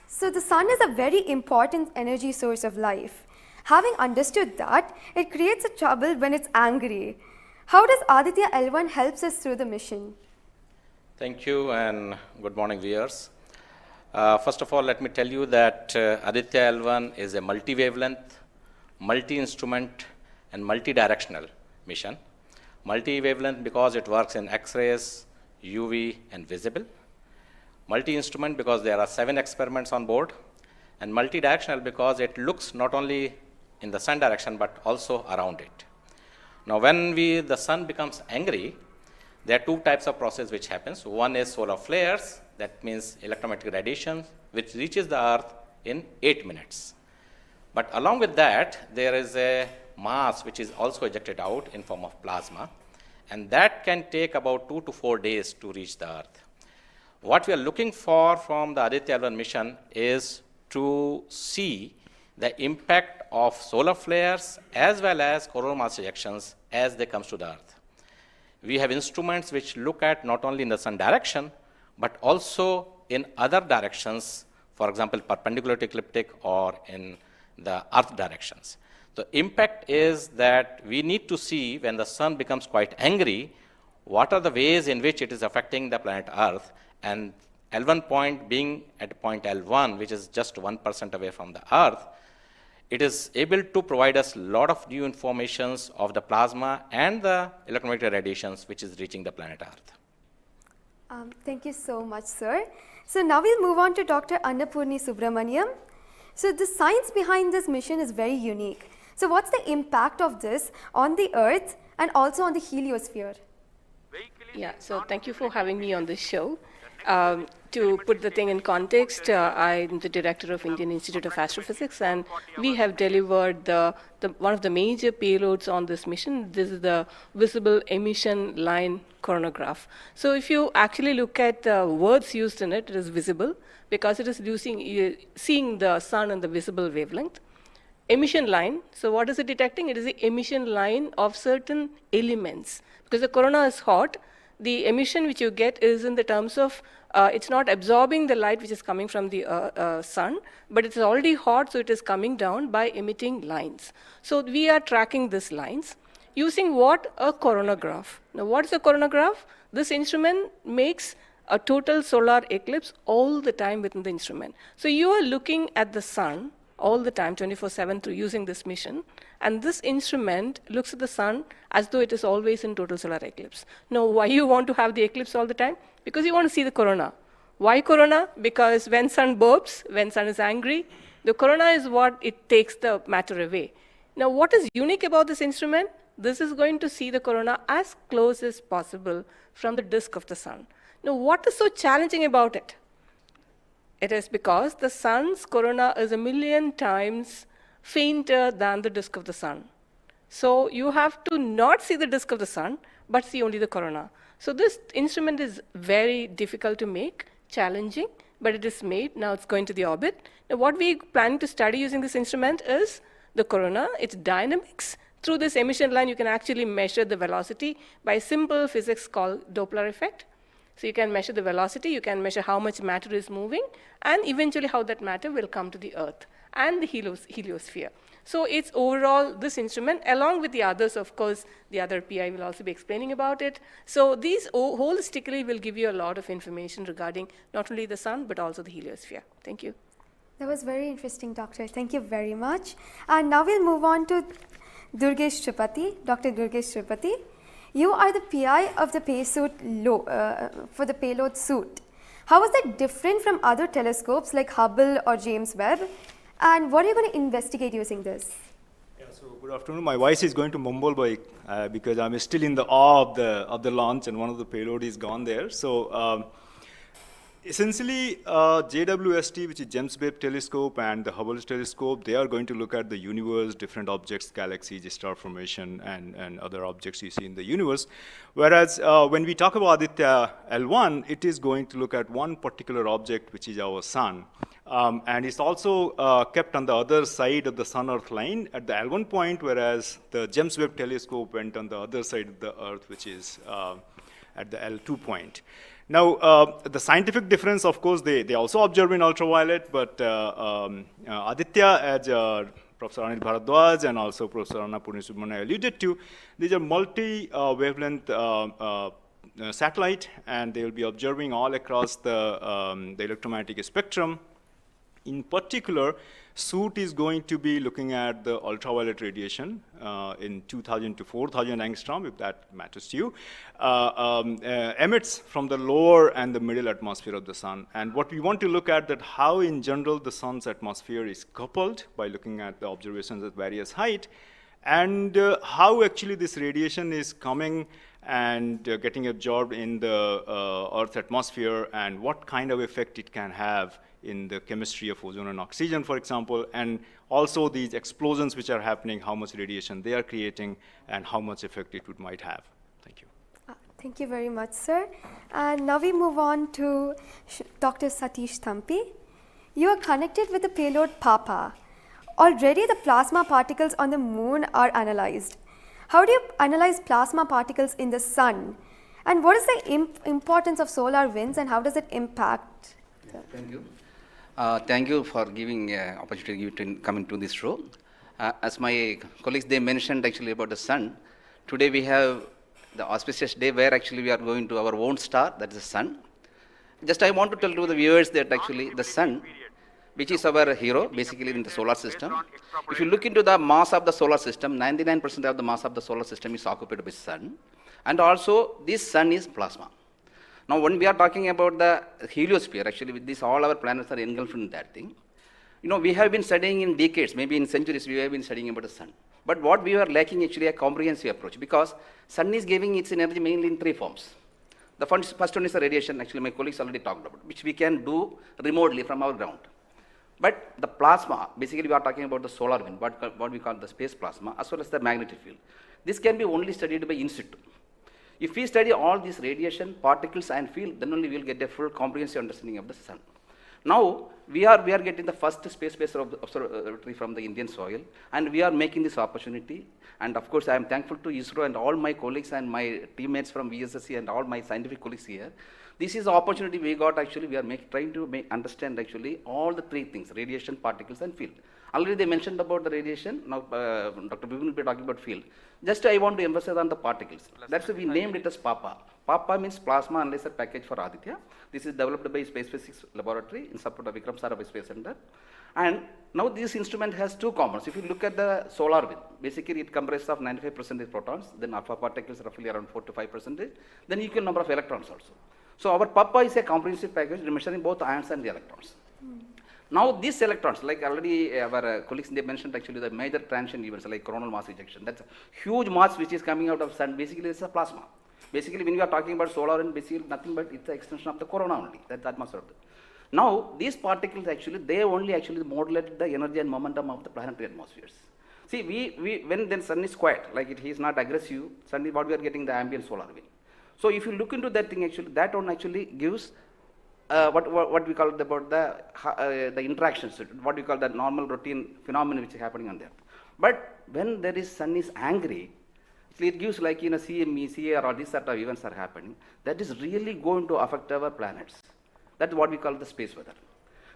So the sun is a very important energy source of life. Having understood that, it creates a trouble when it's angry. How does Aditya-L1 helps us through the mission? Thank you and good morning, viewers. First of all, let me tell you that Aditya-L1 is a multi-wavelength, multi-instrument and multi-directional mission. Multi-wavelength because it works in X-rays, UV and visible. Multi-instrument because there are 7 experiments on board. And multi-directional because it looks not only in the sun direction but also around it. Now when the sun becomes angry, there are 2 types of process which happens. One is solar flares that means electromagnetic radiation, which reaches the Earth in 8 minutes. But along with that, there is a mass which is also ejected out in form of plasma, and that can take about 2 to 4 days to reach the Earth. What we are looking for from the Aditya-L1 mission is to see the impact of solar flares as well as coronal mass ejections as they come to the Earth. We have instruments which look at not only in the sun direction, but also in other directions, for example, perpendicular to ecliptic or in the Earth directions. The impact is that we need to see when the sun becomes quite angry, what are the ways in which it is affecting the planet Earth, and L1 point being at point L1, which is just 1% away from the Earth, it is able to provide us a lot of new informations of the plasma and the electromagnetic radiations which is reaching the planet Earth. Thank you so much, sir. So now we'll move on to Dr. Annapurni Subramaniam. So the science behind this mission is very unique. So what's the impact of this on the Earth and also on the heliosphere? Yeah, so thank you for having me on this show. To put the thing in context, I'm the director of Indian Institute of Astrophysics, and we have delivered one of the major payloads on this mission. This is the visible emission line coronagraph. So if you actually look at the words used in it, it is visible because it is seeing the sun in the visible wavelength. Emission line, so what is it detecting? It is the emission line of certain elements. Because the corona is hot, the emission which you get is in the terms of, it's not absorbing the light which is coming from the sun, but it's already hot, so it is coming down by emitting lines. So we are tracking these lines using what? A coronagraph. Now what is a coronagraph? This instrument makes a total solar eclipse all the time within the instrument. So you are looking at the sun all the time, 24/7, through using this mission. And this instrument looks at the sun as though it is always in total solar eclipse. Now, why you want to have the eclipse all the time? Because you want to see the corona. Why corona? Because when sun burps, when sun is angry, the corona is what it takes the matter away. Now, what is unique about this instrument? This is going to see the corona as close as possible from the disk of the sun. Now, what is so challenging about it? It is because the sun's corona is 1,000,000 times fainter than the disk of the sun. So you have to not see the disk of the sun, but see only the corona. So this instrument is very difficult to make, challenging, but it is made. Now it's going to the orbit. Now what we plan to study using this instrument is the corona, its dynamics. Through this emission line, you can actually measure the velocity by simple physics called Doppler effect. So you can measure the velocity, you can measure how much matter is moving, and eventually how that matter will come to the Earth and the heliosphere. So it's overall this instrument, along with the others, of course, the other PI will also be explaining about it. So these holistically will give you a lot of information regarding not only the sun, but also the heliosphere. Thank you. That was very interesting, Doctor. Thank you very much. And now we'll move on to Durgesh Tripathi, Dr. Durgesh Tripathi. You are the PI of the for the payload suit. How is that different from other telescopes like Hubble or James Webb? And what are you going to investigate using this? Yeah, so good afternoon. My voice is going to mumble because I'm still in the awe of the launch, and one of the payload is gone there. So essentially, JWST, which is James Webb Telescope, and the Hubble Telescope, they are going to look at the universe, different objects, galaxies, star formation, and other objects you see in the universe. Whereas when we talk about Aditya-L1, it is going to look at one particular object, which is our sun. And it's also kept on the other side of the sun-Earth line at the L1 point, whereas the James Webb Telescope went on the other side of the Earth, which is at the L2 point. Now, the scientific difference, of course, they also observe in ultraviolet, but Aditya, as Professor Anil Bharadwaj and also Professor Annapurni Subramaniam alluded to, these are multi-wavelength satellite, and they will be observing all across the electromagnetic spectrum. In particular, suit is going to be looking at the ultraviolet radiation in 2000 to 4000 angstrom, if that matters to you, emits from the lower and the middle atmosphere of the sun. And what we want to look at that how in general the sun's atmosphere is coupled by looking at the observations at various height, and how actually this radiation is coming and getting absorbed in the Earth's atmosphere, and what kind of effect it can have in the chemistry of ozone and oxygen, for example, and also these explosions which are happening, how much radiation they are creating, and how much effect it might have. Thank you. Thank you very much, sir. And now we move on to Dr. Satish Thampi. You are connected with the payload PAPA. Already the plasma particles on the moon are analyzed. How do you analyze plasma particles in the sun? And what is the importance of solar winds, and how does it impact? Thank you. Thank you for giving opportunity to come into this show. As my colleagues, they mentioned actually about the sun. Today we have the auspicious day where actually we are going to our own star, that is the sun. Just I want to tell to the viewers that actually the sun, which is our hero basically in the solar system. If you look into the mass of the solar system, 99% of the mass of the solar system is occupied by sun. And also this sun is plasma. Now when we are talking about the heliosphere, actually with this all our planets are engulfed in that thing. You know, we have been studying in decades, maybe in centuries, we have been studying about the sun. But what we are lacking actually a comprehensive approach, because sun is giving its energy mainly in three forms. The first one is the radiation, actually my colleagues already talked about, which we can do remotely from our ground. But the plasma, basically we are talking about the solar wind, what we call the space plasma, as well as the magnetic field. This can be only studied by in situ. If we study all these radiation, particles and field, then only we will get a full comprehensive understanding of the sun. Now, we are getting the first space-based observatory from the Indian soil, and we are making this opportunity. And of course, I am thankful to ISRO and all my colleagues and my teammates from VSSC and all my scientific colleagues here. This is the opportunity we got actually, we are trying to understand actually all the three things, radiation, particles and field. Already they mentioned about the radiation, now Dr. Bibin will be talking about field. Just I want to emphasize on the particles. That's why we named it as PAPA. PAPA means Plasma Analyzer Package for Aditya. This is developed by Space Physics Laboratory in support of Vikram Sarabhai Space Center. And now this instrument has two components. If you look at the solar wind, basically it comprises of 95% protons, then alpha particles roughly around 4 to 5%, then equal number of electrons also. So our PAPA is a comprehensive package measuring both ions and the electrons. Now these electrons, like already our colleagues they mentioned actually the major transition events like coronal mass ejection. That's a huge mass which is coming out of sun. Basically it's a plasma. Basically when we are talking about solar and basically nothing but it's the extension of the corona only. That's atmosphere. Now these particles actually they only actually modulate the energy and momentum of the planetary atmospheres. See when then sun is quiet, like he is not aggressive, suddenly what we are getting the ambient solar wind. So if you look into that thing actually, that one actually gives what we call about the interactions, what we call the normal routine phenomenon which is happening on there. But when there is sun is angry, it gives like CME, CAR, or these sort of events are happening, that is really going to affect our planets. That's what we call the space weather.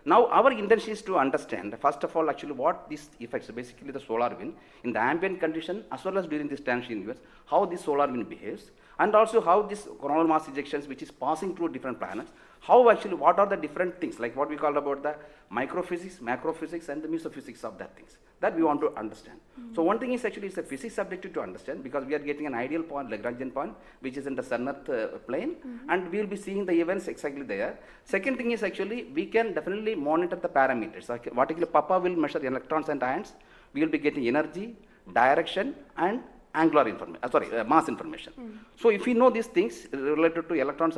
Now our intention is to understand, first of all actually what these effects, basically the solar wind, in the ambient condition as well as during this transition events, how this solar wind behaves, and also how this coronal mass ejections which is passing through different planets, how actually, what are the different things, like what we call about the microphysics, macrophysics and the mesophysics of that things, that we want to understand. So one thing is actually it's a physics objective to understand, because we are getting an ideal point, Lagrangian point, which is in the sun-earth plane, and we will be seeing the events exactly there. Second thing is actually, we can definitely monitor the parameters. Like what actually PAPA will measure electrons and ions, we will be getting energy, direction and angular information, mass information. So if we know these things related to electrons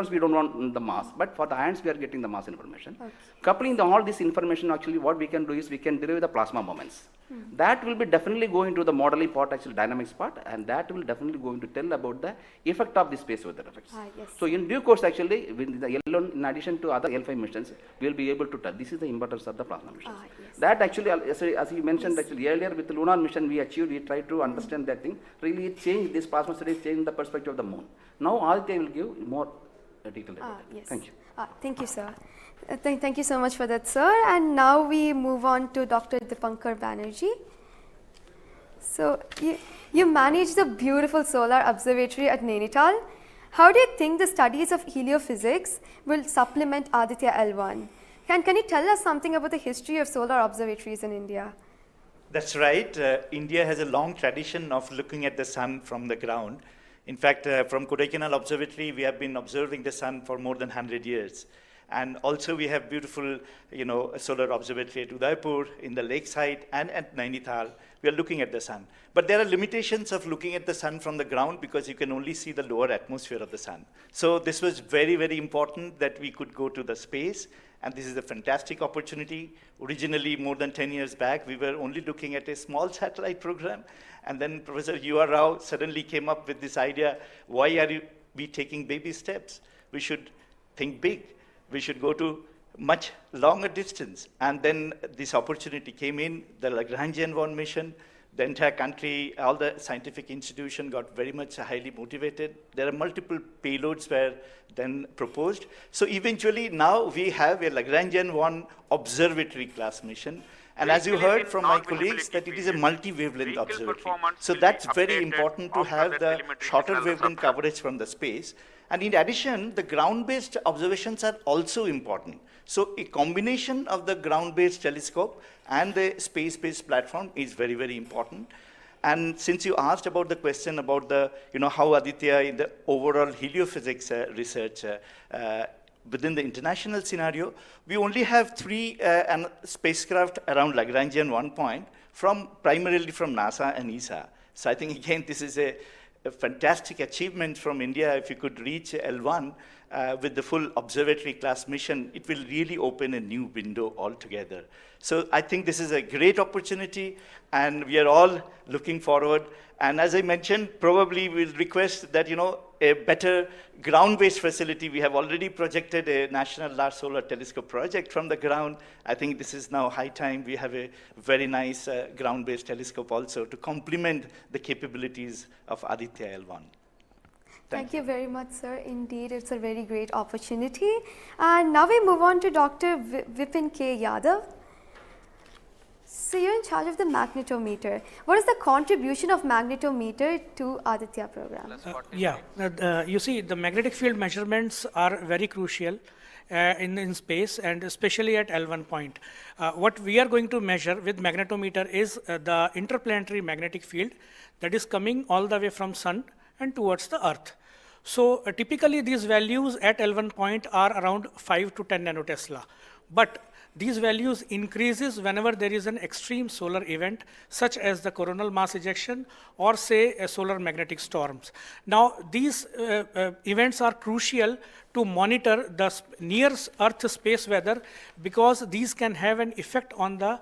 we don't want the mass, but for the ions we are getting the mass information. Coupling all this information, actually what we can do is we can derive the plasma moments. That will be definitely going to the modeling part, actually dynamics part, and that will definitely going to tell about the effect of the space weather effects. Yes. So in due course actually, with the L1 in addition to other L5 missions, we will be able to tell. This is the importance of the plasma missions. Yes. That actually, as you mentioned actually earlier, with the lunar mission we achieved, we tried to understand that thing. Really it changed, this plasma studies changed the perspective of the moon. Now Aditya will give more detail about it. Yes. Thank you. Thank you, sir. Thank you so much for that, sir. And now we move on to Dr. Dipankar Banerjee. So you manage the beautiful solar observatory at Nainital. How do you think the studies of heliophysics will supplement Aditya-L1? Can you tell us something about the history of solar observatories in India? That's right. India has a long tradition of looking at the sun from the ground. In fact, from Kodaikanal Observatory, we have been observing the sun for more than 100 years. And also we have beautiful, solar observatory at Udaipur, in the lakeside, and at Nainital, we are looking at the sun. But there are limitations of looking at the sun from the ground because you can only see the lower atmosphere of the sun. So this was very, very important that we could go to the space, and this is a fantastic opportunity. Originally, more than 10 years back, we were only looking at a small satellite program, and then Professor U.R. Rao suddenly came up with this idea, why are we taking baby steps? We should think big. We should go to much longer distance. And then this opportunity came in, the Lagrangian-1 mission, the entire country, all the scientific institution got very much highly motivated. There are multiple payloads were then proposed. So eventually now we have a Lagrangian-1 observatory class mission. And as you heard from my colleagues, that it is a multi-wavelength observatory. So that's very important to have the shorter wavelength coverage from the space. And in addition, the ground-based observations are also important. So a combination of the ground-based telescope and the space-based platform is very, very important. And since you asked about the question about the, how Aditya in the overall heliophysics research within the international scenario, we only have 3 spacecraft around Lagrangian 1 point primarily from NASA and ESA. So I think again, this is a fantastic achievement from India. If you could reach L1 with the full observatory class mission, it will really open a new window altogether. So I think this is a great opportunity, and we are all looking forward. And as I mentioned, probably we'll request that, a better ground-based facility. We have already projected a National Large Solar Telescope project from the ground. I think this is now high time we have a very nice ground-based telescope also to complement the capabilities of Aditya-L1. Thank you very much, sir. Indeed, it's a very great opportunity. And now we move on to Dr. Vipin K. Yadav. So you're in charge of the magnetometer. What is the contribution of magnetometer to Aditya program? You see, the magnetic field measurements are very crucial in space, and especially at L1 point. What we are going to measure with magnetometer is the interplanetary magnetic field that is coming all the way from Sun and towards the Earth. So typically these values at L1 point are around 5 to 10 nanotesla. But these values increases whenever there is an extreme solar event, such as the coronal mass ejection or say a solar magnetic storms. Now these events are crucial to monitor the near Earth space weather, because these can have an effect on the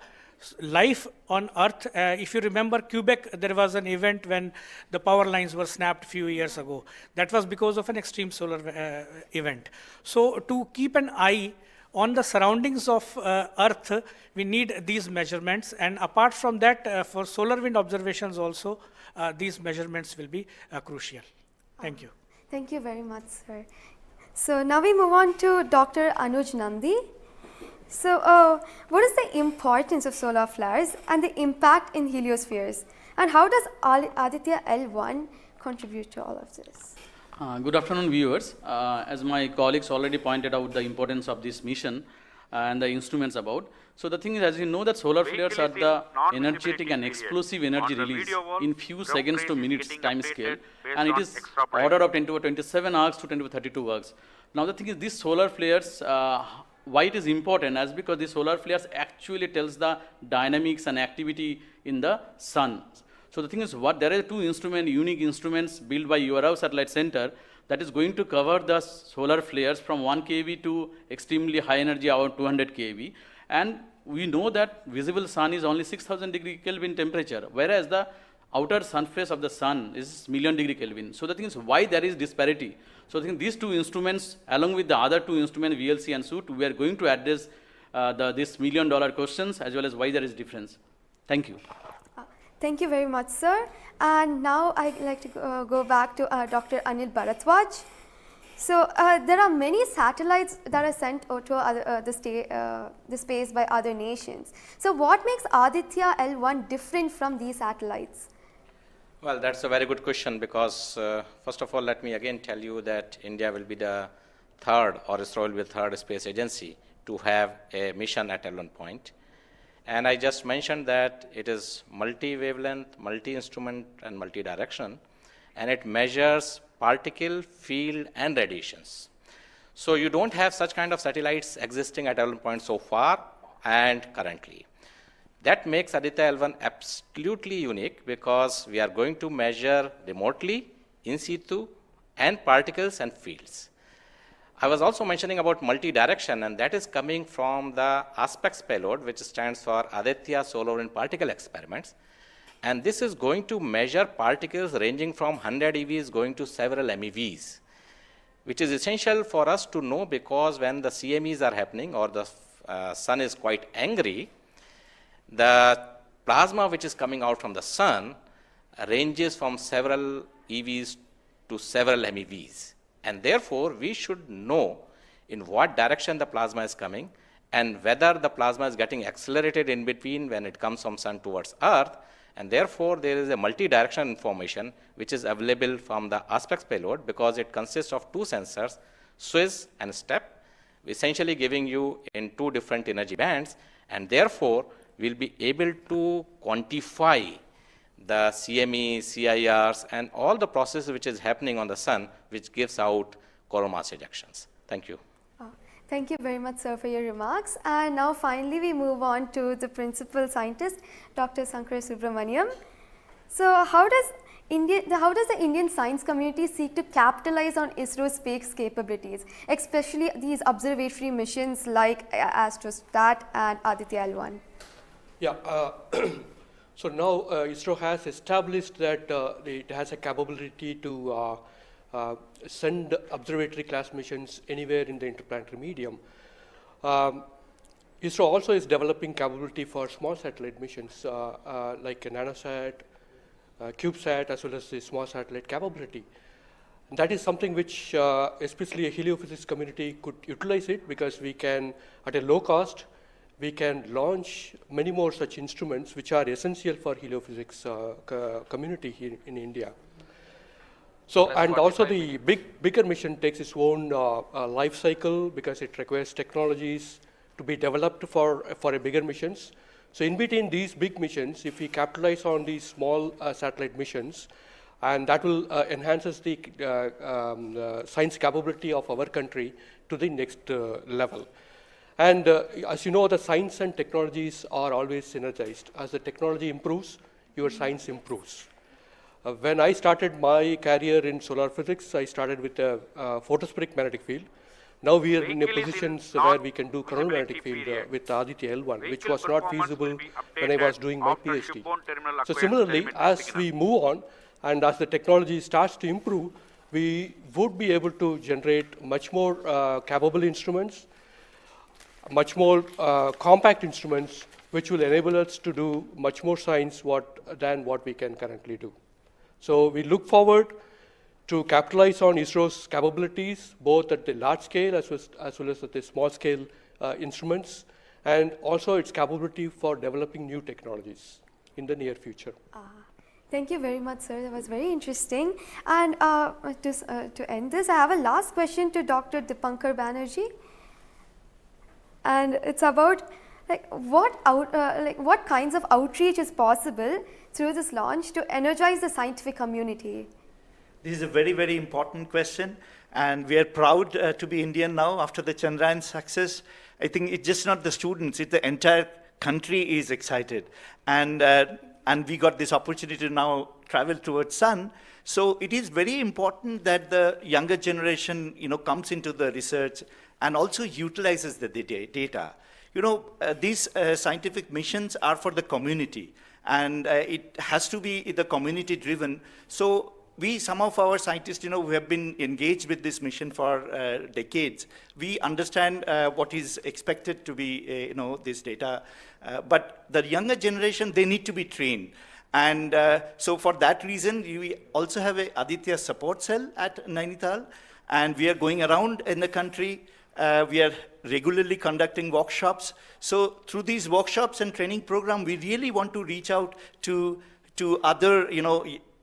life on Earth. If you remember Quebec, there was an event when the power lines were snapped a few years ago. That was because of an extreme solar event. So to keep an eye on the surroundings of Earth, we need these measurements. And apart from that, for solar wind observations also, these measurements will be crucial. Thank you. Thank you very much, sir. So now we move on to Dr. Anuj Nandi. So what is the importance of solar flares and the impact in heliospheres? And how does Aditya-L1 contribute to all of this? Good afternoon, viewers. As my colleagues already pointed out the importance of this mission and the instruments about. So the thing is, as you know, that solar flares are the energetic and explosive energy release in few seconds to minutes time scale, and it is order of 10 to 27 arcs to 10 to 32 arcs. Now the thing is, these solar flares, why it is important, as because the solar flares actually tells the dynamics and activity in the sun. So the thing is, there are 2 unique instruments built by URAO Satellite Center that is going to cover the solar flares from 1 kV to extremely high energy, around 200 kV. And we know that visible sun is only 6000 degree Kelvin temperature, whereas the outer surface of the sun is million degree Kelvin. So the thing is, why there is disparity? So I think these 2 instruments, along with the other 2 instruments, VLC and SUIT, we are going to address this $1 million questions, as well as why there is difference. Thank you. Thank you very much, sir. And now I'd like to go back to Dr. Anil Bharadwaj. So there are many satellites that are sent to the space by other nations. So what makes Aditya-L1 different from these satellites? Well, that's a very good question, because first of all, let me again tell you that India will be the third, or ISRO will be the third space agency to have a mission at L1 point. And I just mentioned that it is multi-wavelength, multi-instrument, and multi-direction, and it measures particle, field, and radiations. So you don't have such kind of satellites existing at L1 point so far and currently. That makes Aditya-L1 absolutely unique because we are going to measure remotely, in situ, and particles and fields. I was also mentioning about multi-direction, and that is coming from the aspects payload, which stands for Aditya Solar and Particle Experiments. And this is going to measure particles ranging from 100 EVs going to several MeVs, which is essential for us to know because when the CMEs are happening or the sun is quite angry, the plasma which is coming out from the sun ranges from several EVs to several MeVs. And therefore, we should know in what direction the plasma is coming and whether the plasma is getting accelerated in between when it comes from sun towards earth. And therefore, there is a multi-direction information which is available from the aspects payload because it consists of two sensors, SWIS and STEP, essentially giving you in two different energy bands. And therefore, we'll be able to quantify the CME, CIRs, and all the processes which is happening on the sun, which gives out coronal mass ejections. Thank you. Thank you very much, sir, for your remarks. And now finally we move on to the principal scientist, Dr. Sankar Subramaniam. So how does the Indian science community seek to capitalize on ISRO's space capabilities, especially these observatory missions like ASTROSAT and Aditya-L1? Yeah, so now ISRO has established that it has a capability to send observatory class missions anywhere in the interplanetary medium. ISRO also is developing capability for small satellite missions like a nanosat, CubeSat, as well as the small satellite capability. And that is something which especially a heliophysics community could utilize it because we can, at a low cost, we can launch many more such instruments which are essential for heliophysics community here in India. So, and also the bigger mission takes its own life cycle because it requires technologies to be developed for a bigger missions. So in between these big missions, if we capitalize on these small satellite missions, and that will enhances the science capability of our country to the next level. And as you know, the science and technologies are always synergized. As the technology improves, your science improves. When I started my career in solar physics, I started with a photospheric magnetic field. Now we are in a position where we can do coronal magnetic field with Aditya-L1, which was not feasible when I was doing my PhD. So similarly, as we move on and as the technology starts to improve, we would be able to generate much more capable instruments, much more compact instruments, which will enable us to do much more science than what we can currently do. So we look forward to capitalize on ISRO's capabilities, both at the large scale as well as at the small scale instruments, and also its capability for developing new technologies in the near future. Thank you very much, sir. That was very interesting. And to end this, I have a last question to Dr. Dipankar Banerjee. And it's about what kinds of outreach is possible through this launch to energize the scientific community? This is a very, very important question, and we are proud to be Indian now after the Chandrayaan success. I think it's just not the students, it's the entire country is excited. And we got this opportunity to now travel towards sun. So it is very important that the younger generation, comes into the research and also utilizes the data. These scientific missions are for the community, and it has to be the community driven. So some of our scientists, who have been engaged with this mission for decades, we understand what is expected to be, this data. But the younger generation, they need to be trained. And so for that reason, we also have a Aditya support cell at Nainital, and we are going around in the country. We are regularly conducting workshops. So through these workshops and training program, we really want to reach out to other,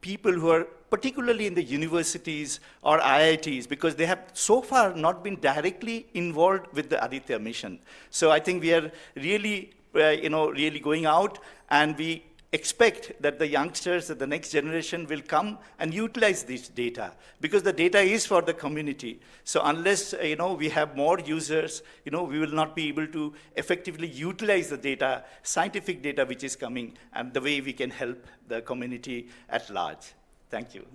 people who are particularly in the universities or IITs, because they have so far not been directly involved with the Aditya mission. So I think we are really, really going out, and we expect that the youngsters, the next generation will come and utilize this data, because the data is for the community. So unless we have more users, we will not be able to effectively utilize the data, scientific data which is coming, and the way we can help the community at large. Thank you.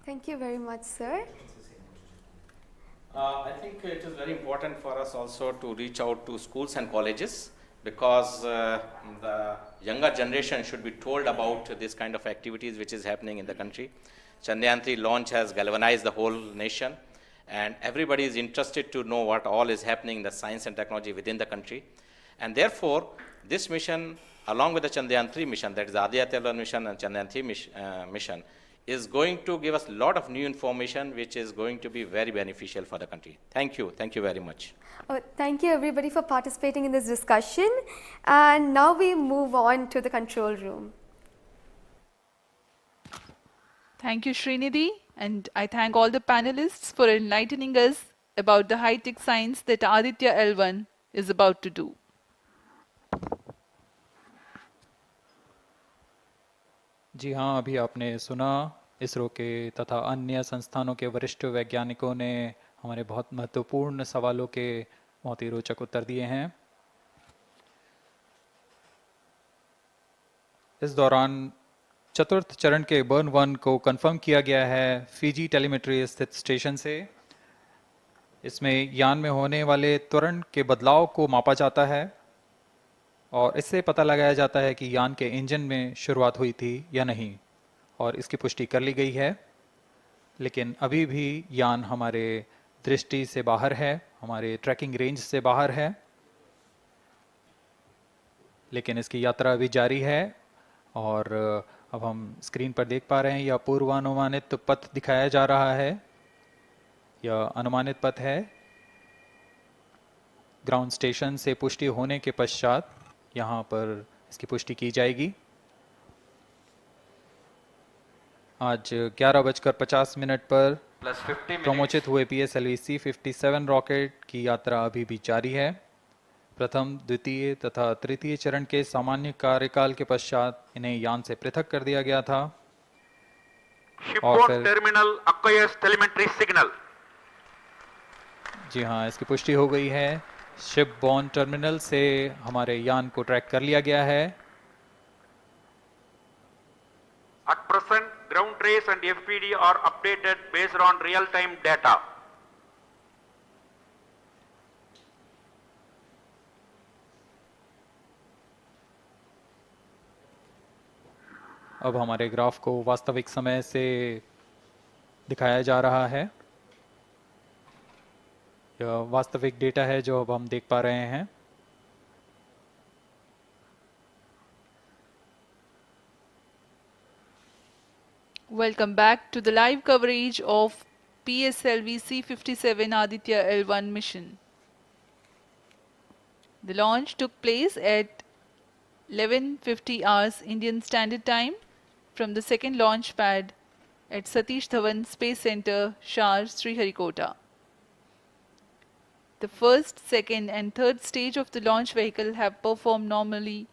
Thank you very much, sir. I think it is very important for us also to reach out to schools and colleges, because the younger generation should be told about this kind of activities which is happening in the country. Chandrayaan-3 launch has galvanized the whole nation, and everybody is interested to know what all is happening in the science and technology within the country. And therefore, this mission, along with the Chandrayaan-3 mission, that is the Aditya-L1 mission and Chandrayaan-3 mission, is going to give us a lot of new information which is going to be very beneficial for the country. Thank you. Thank you very much. Thank you everybody for participating in this discussion. And now we move on to the control room. Thank you, Srinidhi, and I thank all the panelists for enlightening us about the high-tech science that Aditya-L1 is about to do. जी हाँ, अभी आपने सुना इसरो के तथा अन्य संस्थानों के वरिष्ठ वैज्ञानिकों ने हमारे बहुत महत्वपूर्ण सवालों के बहुत ही रोचक उत्तर दिए हैं। इस दौरान चतुर्थ चरण के बर्न 1 को कंफर्म किया गया है फिजी टेलीमेट्री स्थित स्टेशन से। इसमें यान में होने वाले त्वरण के बदलाव को मापा जाता है और इससे पता लगाया जाता है कि यान के इंजन में शुरुआत हुई थी या नहीं, और इसकी पुष्टि कर ली गई है। लेकिन अभी भी यान हमारे दृष्टि से बाहर है, हमारे ट्रैकिंग रेंज से बाहर है, लेकिन इसकी यात्रा अभी जारी है। और अब हम स्क्रीन पर देख पा रहे हैं यह पूर्वानुमानित पथ दिखाया जा रहा है। यह अनुमानित पथ है। ग्राउंड स्टेशन से पुष्टि होने के पश्चात यहाँ पर इसकी पुष्टि की जाएगी। आज 11:50 पर प्रमोचित हुए PSLV-C57 रॉकेट की यात्रा अभी भी जारी है। प्रथम, द्वितीय तथा तृतीय चरण के सामान्य कार्यकाल के पश्चात इन्हें यान से पृथक कर दिया गया था। और फिर टर्मिनल acquires telemetry signal. जी हाँ, इसकी पुष्टि हो गई है। शिपबॉर्न टर्मिनल से हमारे यान को ट्रैक कर लिया गया है। At present, ground trace and FPD are updated based on real-time data. अब हमारे ग्राफ को वास्तविक समय से दिखाया जा रहा है। यह वास्तविक डेटा है जो अब हम देख पा रहे हैं। Welcome back to the live coverage of PSLV-C57 Aditya-L1 mission. The launch took place at 11:50 hours Indian Standard Time from the second launch pad at Satish Dhawan Space Center, Shar, Sriharikota. The first, second and third stage of the launch vehicle have performed normally,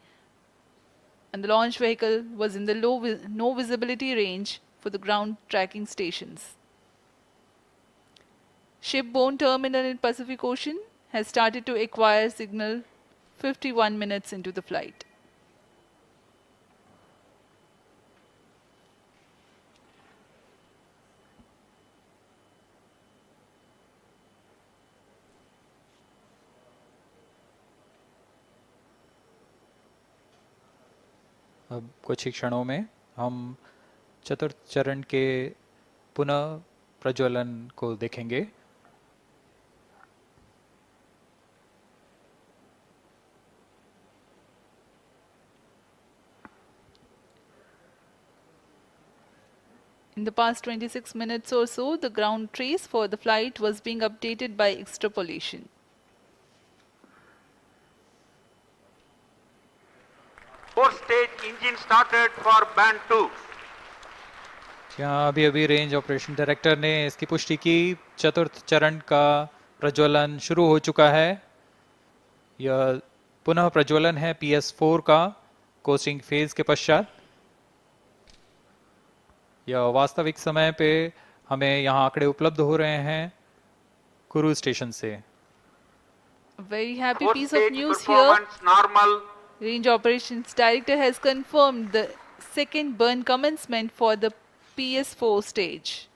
and the launch vehicle was in the no visibility range for the ground tracking stations. Shipborne terminal in Pacific Ocean has started to acquire signal 51 minutes into the flight. अब कुछ ही क्षणों में हम चतुर्थ चरण के पुनः प्रज्वलन को देखेंगे। In the past 26 minutes or so, the ground trace for the flight was being updated by extrapolation. Four-stage engine started for band 2. यहाँ अभी रेंज ऑपरेशन डायरेक्टर ने इसकी पुष्टि की। चतुर्थ चरण का प्रज्वलन शुरू हो चुका है। यह पुनः प्रज्वलन है PS4 का कोस्टिंग फेज के पश्चात। यह वास्तविक समय पे हमें यहाँ आंकड़े उपलब्ध हो रहे हैं कुरू स्टेशन से। A very happy Fourth piece of stage news here. performance normal. Range Operations Director has confirmed the second burn commencement for the PS4 stage.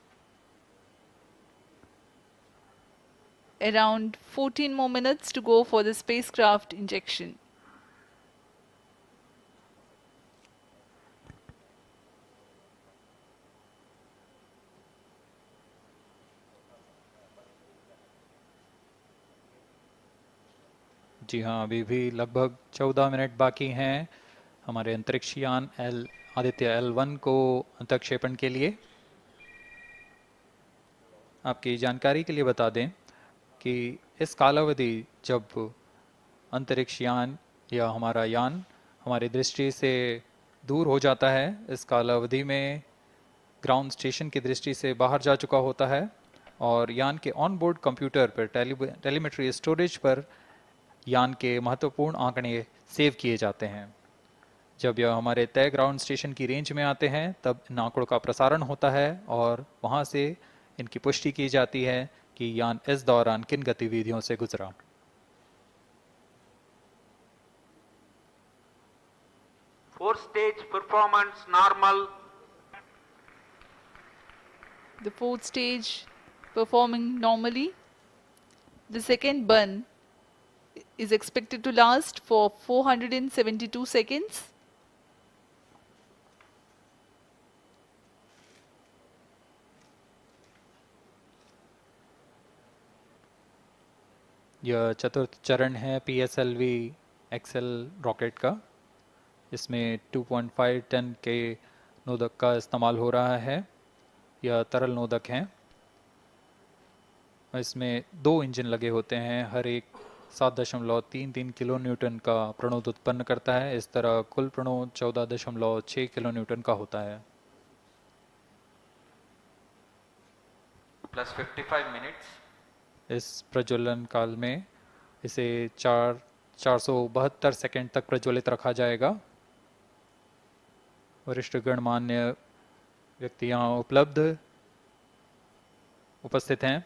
Around 14 more minutes to go for the spacecraft injection. जी हाँ, अभी भी लगभग 14 minute बाकी हैं हमारे अंतरिक्ष यान Aditya L1 को अंतक्षेपण के लिए। आपकी जानकारी के लिए बता दें कि इस कालावधि जब अंतरिक्ष यान या हमारा यान हमारी दृष्टि से दूर हो जाता है, इस कालावधि में ग्राउंड स्टेशन की दृष्टि से बाहर जा चुका होता है और यान के ऑन बोर्ड कंप्यूटर पर टेलीमेट्री स्टोरेज पर यान के महत्वपूर्ण आंकड़े सेव किए जाते हैं। जब यह हमारे तय ग्राउंड स्टेशन की रेंज में आते हैं तब इन आंकड़ों का प्रसारण होता है और वहां से इनकी पुष्टि की जाती है कि यान इस दौरान किन गतिविधियों से गुजरा। Fourth stage performance normal. The fourth stage performing normally. The second burn is expected to last for 472 seconds. यह चतुर्थ चरण है PSLV XL रॉकेट का। इसमें 2.5 टन के नोदक का इस्तेमाल हो रहा है। यह तरल नोदक हैं। इसमें 2 इंजन लगे होते हैं, हर एक 7.33 किलो न्यूटन का प्रणोद उत्पन्न करता है। इस तरह कुल प्रणोद 14.6 किलो न्यूटन का होता है। Plus 55 minutes. इस प्रज्वलन काल में इसे 472 सेकंड तक प्रज्वलित रखा जाएगा। वरिष्ठ गणमान्य व्यक्ति यहाँ उपस्थित हैं।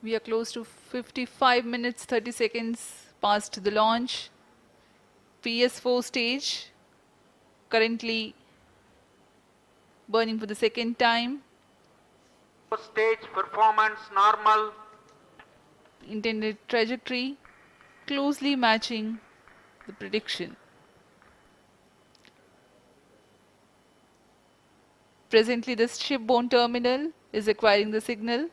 We are close to 55 minutes 30 seconds past the launch. PS4 stage currently burning for the second time. Fourth stage performance normal. Intended trajectory closely matching the prediction. Presently the shipborne terminal is acquiring the signal.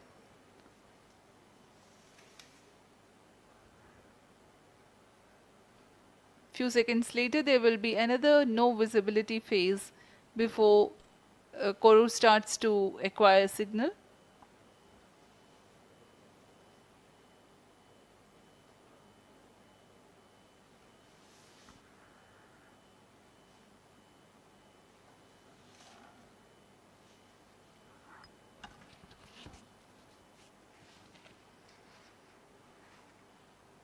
Few seconds later there will be another no visibility phase before Koru starts to acquire signal.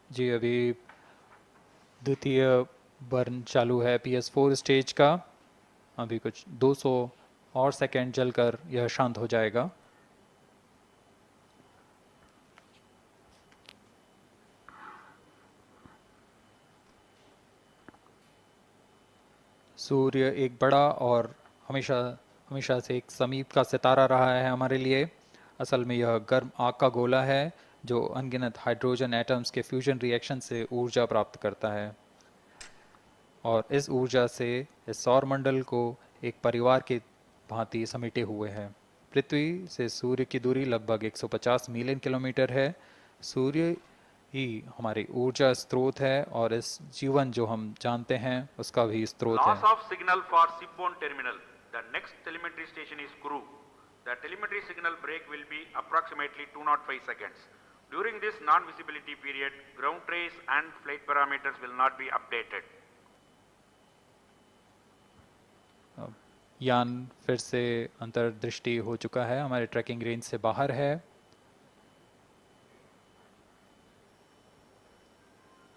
जी अभी द्वितीय burn चालू है PS4 stage का। अभी कुछ 200 और second जलकर यह शांत हो जाएगा। सूर्य एक बड़ा और हमेशा से एक समीप का सितारा रहा है हमारे लिए। असल में यह गर्म आग का गोला है जो अनगिनत हाइड्रोजन एटम्स के फ्यूजन रिएक्शन से ऊर्जा प्राप्त करता है और इस ऊर्जा से इस सौर मंडल को एक परिवार के भांति समेटे हुए है। पृथ्वी से सूर्य की दूरी लगभग 150 मिलियन किलोमीटर है। सूर्य ही हमारी ऊर्जा स्रोत है और इस जीवन जो हम जानते हैं उसका भी स्रोत है। Loss of signal for shipborne terminal. The next telemetry station is Kuru. The telemetry signal break will be approximately 205 seconds. During this non-visibility period, ground trace and flight parameters will not be updated. यान फिर से अंतर्दृष्टि हो चुका है, हमारे trekking range से बाहर है।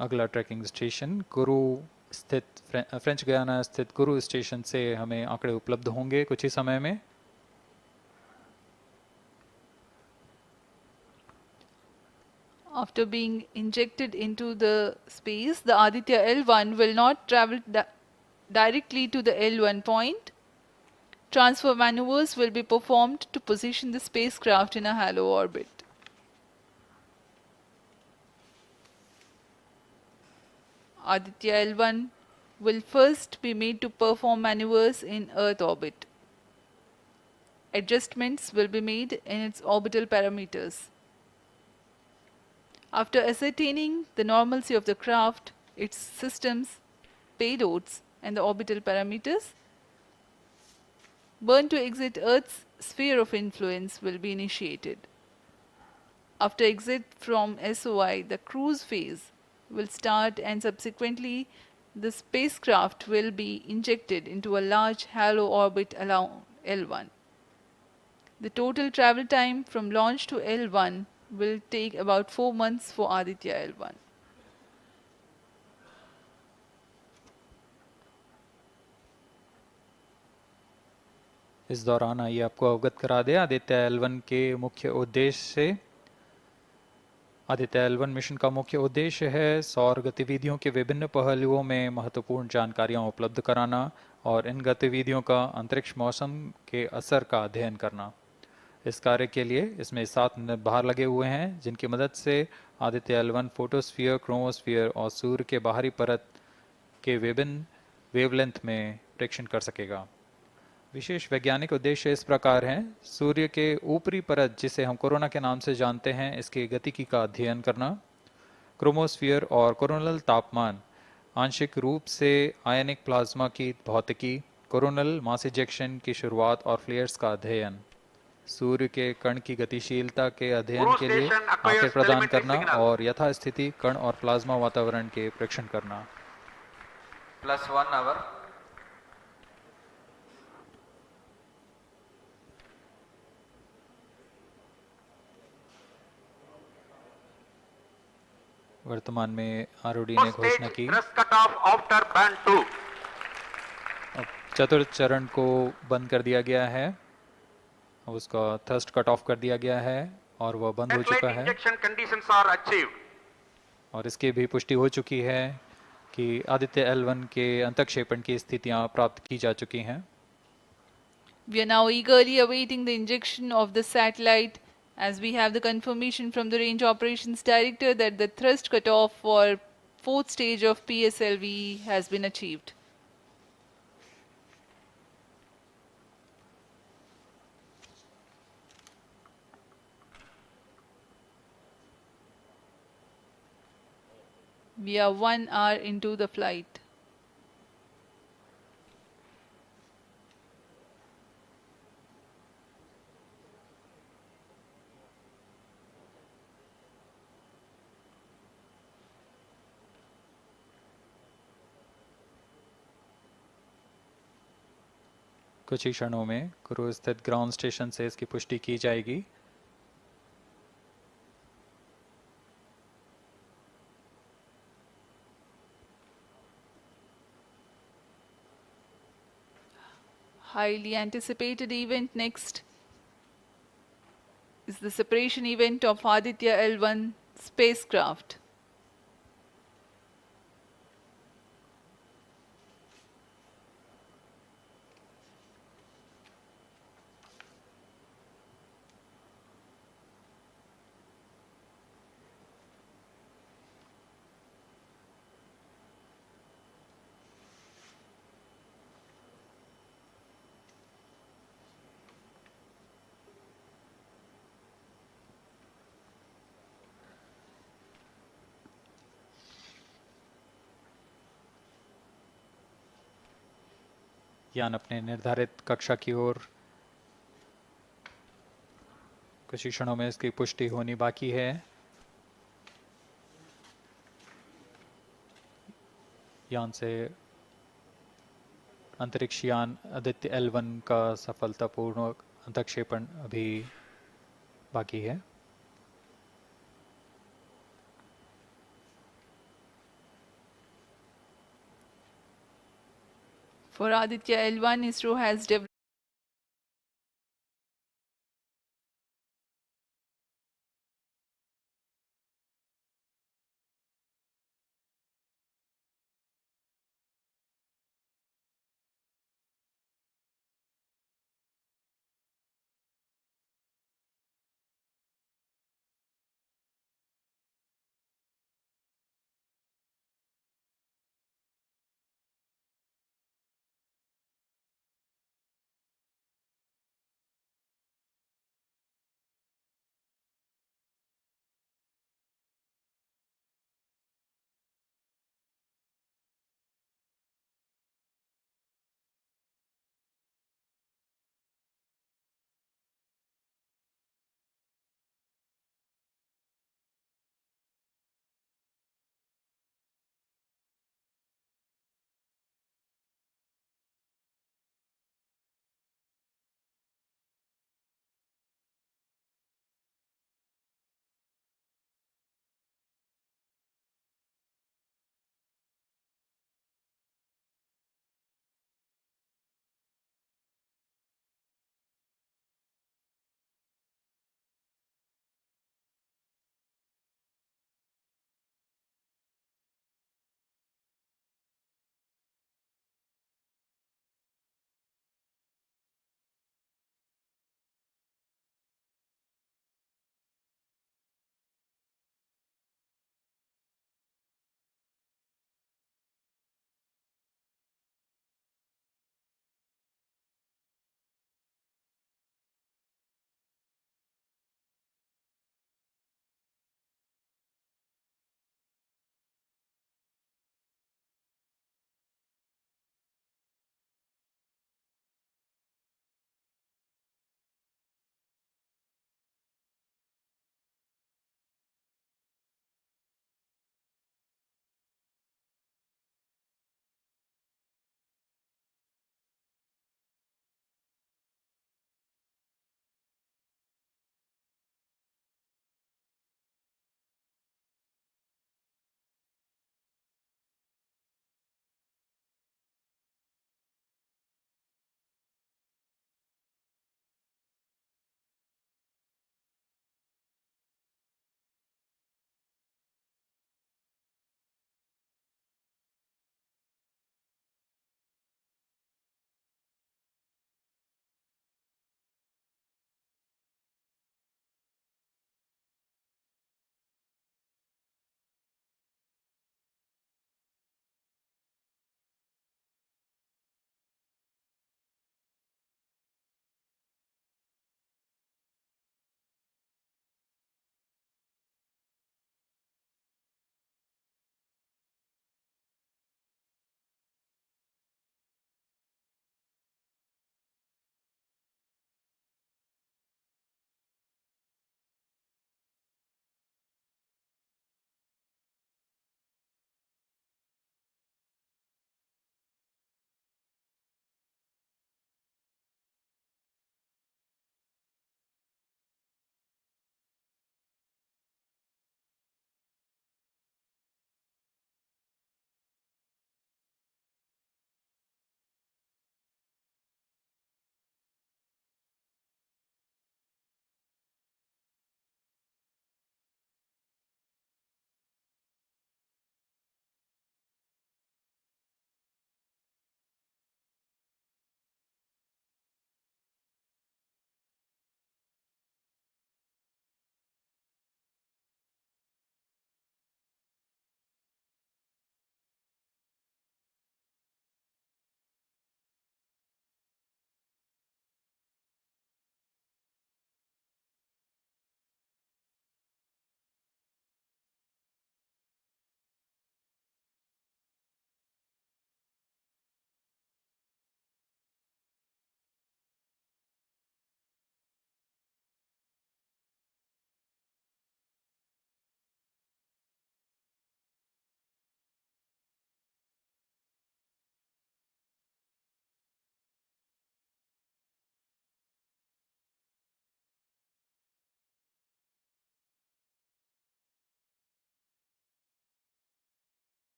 अगला ट्रैकिंग स्टेशन कुरु स्थित फ्रेंच गयाना स्थित कुरु स्टेशन से हमें आंकड़े उपलब्ध होंगे कुछ ही समय में। After being injected into the space, the Aditya-L1 will not travel directly to the L1 point. Transfer maneuvers will be performed to position the spacecraft in a halo orbit. Aditya-L1 will first be made to perform maneuvers in Earth orbit. Adjustments will be made in its orbital parameters. After ascertaining the normalcy of the craft, its systems, payloads, and the orbital parameters, burn to exit Earth's sphere of influence will be initiated. After exit from SOI, the cruise phase will start, and subsequently the spacecraft will be injected into a large halo orbit along L1. The total travel time from launch to L1 will take about 4 months for Aditya-L1. इस दौरान आइए आपको अवगत करा दें आदित्य-L1 के मुख्य उद्देश्य से। आदित्य-L1 मिशन का मुख्य उद्देश्य है सौर गतिविधियों के विभिन्न पहलुओं में महत्वपूर्ण जानकारियां उपलब्ध कराना और इन गतिविधियों का अंतरिक्ष मौसम के असर का अध्ययन करना। इस कार्य के लिए इसमें 7 भार लगे हुए हैं जिनकी मदद से आदित्य-L1 फोटोस्फीयर, क्रोमोस्फीयर और सूर्य के बाहरी परत के विभिन्न वेवलेंथ में प्रेक्षण कर सकेगा। विशेष वैज्ञानिक उद्देश्य इस प्रकार हैं: सूर्य के ऊपरी परत जिसे हम कोरोना के नाम से जानते हैं, इसकी गतिकी का अध्ययन करना, क्रोमोस्फीयर और कोरोनल तापमान, आंशिक रूप से आयनिक प्लाज्मा की भौतिकी, कोरोनल मास इजेक्शन की शुरुआत और फ्लेयर्स का अध्ययन, सूर्य के कण की गतिशीलता के अध्ययन के लिए आंकड़े प्रदान करना और यथास्थिति कण और प्लाज्मा वातावरण के प्रेक्षण करना। +1 hour. वर्तमान में आरओडी ने घोषणा की अब चतुर्थ चरण को बंद कर दिया गया है, उसका थ्रस्ट कट ऑफ कर दिया गया है और वह बंद हो चुका है और इसकी भी पुष्टि हो चुकी है कि आदित्य-L1 के अंतःक्षेपण की स्थितियां प्राप्त की जा चुकी हैं। We are now eagerly awaiting the injection of the satellite, as we have the confirmation from the Range Operations Director that the thrust cutoff for 4th stage of PSLV has been achieved. We are 1 hour into the flight. कुछ ही क्षणों में कुरु स्थित ground station से इसकी पुष्टि की जाएगी। Highly anticipated event next is the separation event of Aditya-L1 spacecraft. यान अपने निर्धारित कक्षा की ओर कुछ ही क्षणों में इसकी पुष्टि होनी बाकी है। यान से अंतरिक्ष यान आदित्य-L1 का सफलतापूर्ण अंतःक्षेपण अभी बाकी है। For Aditya-L1, ISRO has developed